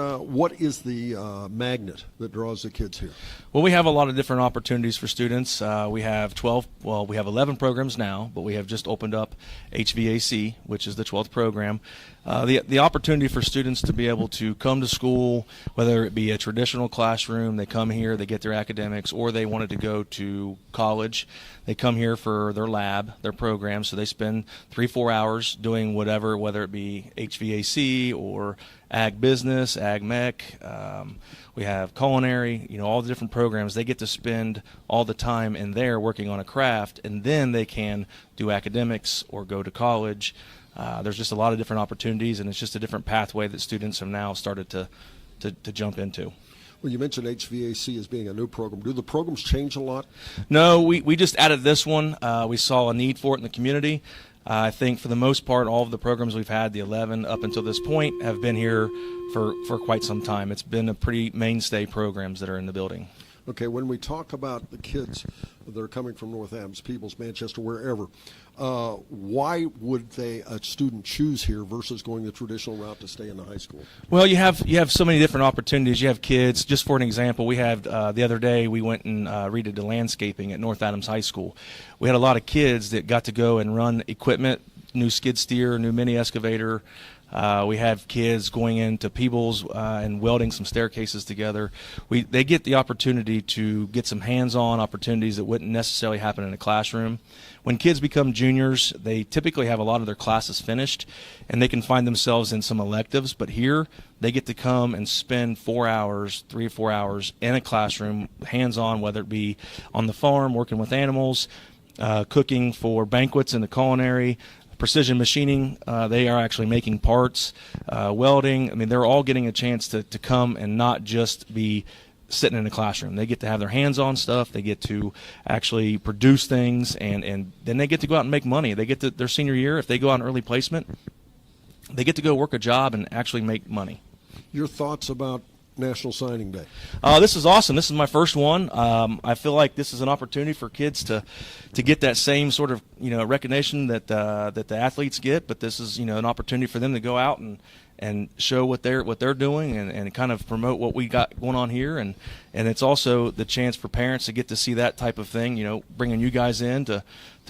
is the magnet that draws the kids here? Well, we have a lot of different opportunities for students. We have 11 programs now, but we have just opened up HVAC, which is the 12th program. The opportunity for students to be able to come to school, whether it be a traditional classroom, they come here, they get their academics, or they wanted to go to college, they come here for their lab, their program, so they spend 3-4 hours doing whatever, whether it be HVAC or ag business, ag mech, we have culinary, all the different programs. They get to spend all the time in there working on a craft, and then they can do academics or go to college. There's just a lot of different opportunities, and it's just a different pathway that students have now started to jump into. Well, you mentioned HVAC as being a new program. Do the programs change a lot? No, we just added this one. We saw a need for it in the community. I think for the most part, all of the programs we've had, the 11 up until this point, have been here for quite some time. It's been a pretty mainstay programs that are in the building. Okay, when we talk about the kids that are coming from North Adams, Peebles, Manchester, wherever, why would a student choose here versus going the traditional route to stay in the high school? Well, you have so many different opportunities. You have kids. Just for an example, we had the other day we went and redid the landscaping at North Adams High School. We had a lot of kids that got to go and run equipment, new skid steer, new mini excavator. We have kids going into Peebles and welding some staircases together. They get the opportunity to get some hands-on opportunities that wouldn't necessarily happen in a classroom. When kids become juniors, they typically have a lot of their classes finished, and they can find themselves in some electives. But here, they get to come and spend 3 or 4 hours in a classroom, hands-on, whether it be on the farm, working with animals, cooking for banquets in the culinary, precision machining, they are actually making parts, welding. I mean, they're all getting a chance to come and not just be sitting in a classroom. They get to have their hands on stuff. They get to actually produce things, and then they get to go out and make money. They get to their senior year, if they go out in early placement, they get to go work a job and actually make money. Your thoughts about National Signing Day? This is awesome. This is my first one. I feel like this is an opportunity for kids to get that same sort of recognition that the athletes get, but this is an opportunity for them to go out and show what they're doing and kind of promote what we got going on here, and it's also the chance for parents to get to see that type of thing. Bringing you guys in to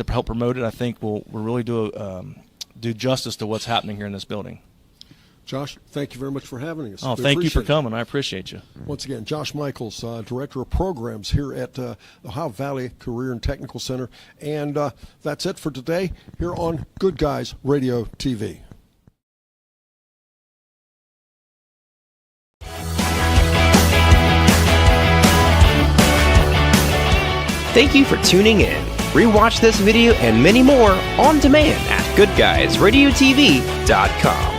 help promote it, I think will really do justice to what's happening here in this building. Josh, thank you very much for having us. Oh, thank you for coming. I appreciate you. Once again, Josh Michaels, Director of Programs here at Ohio Valley Career and Technical Center. And that's it for today here on Good Guys Radio TV. Thank you for tuning in. Rewatch this video and many more on demand at goodguysradiotv.com.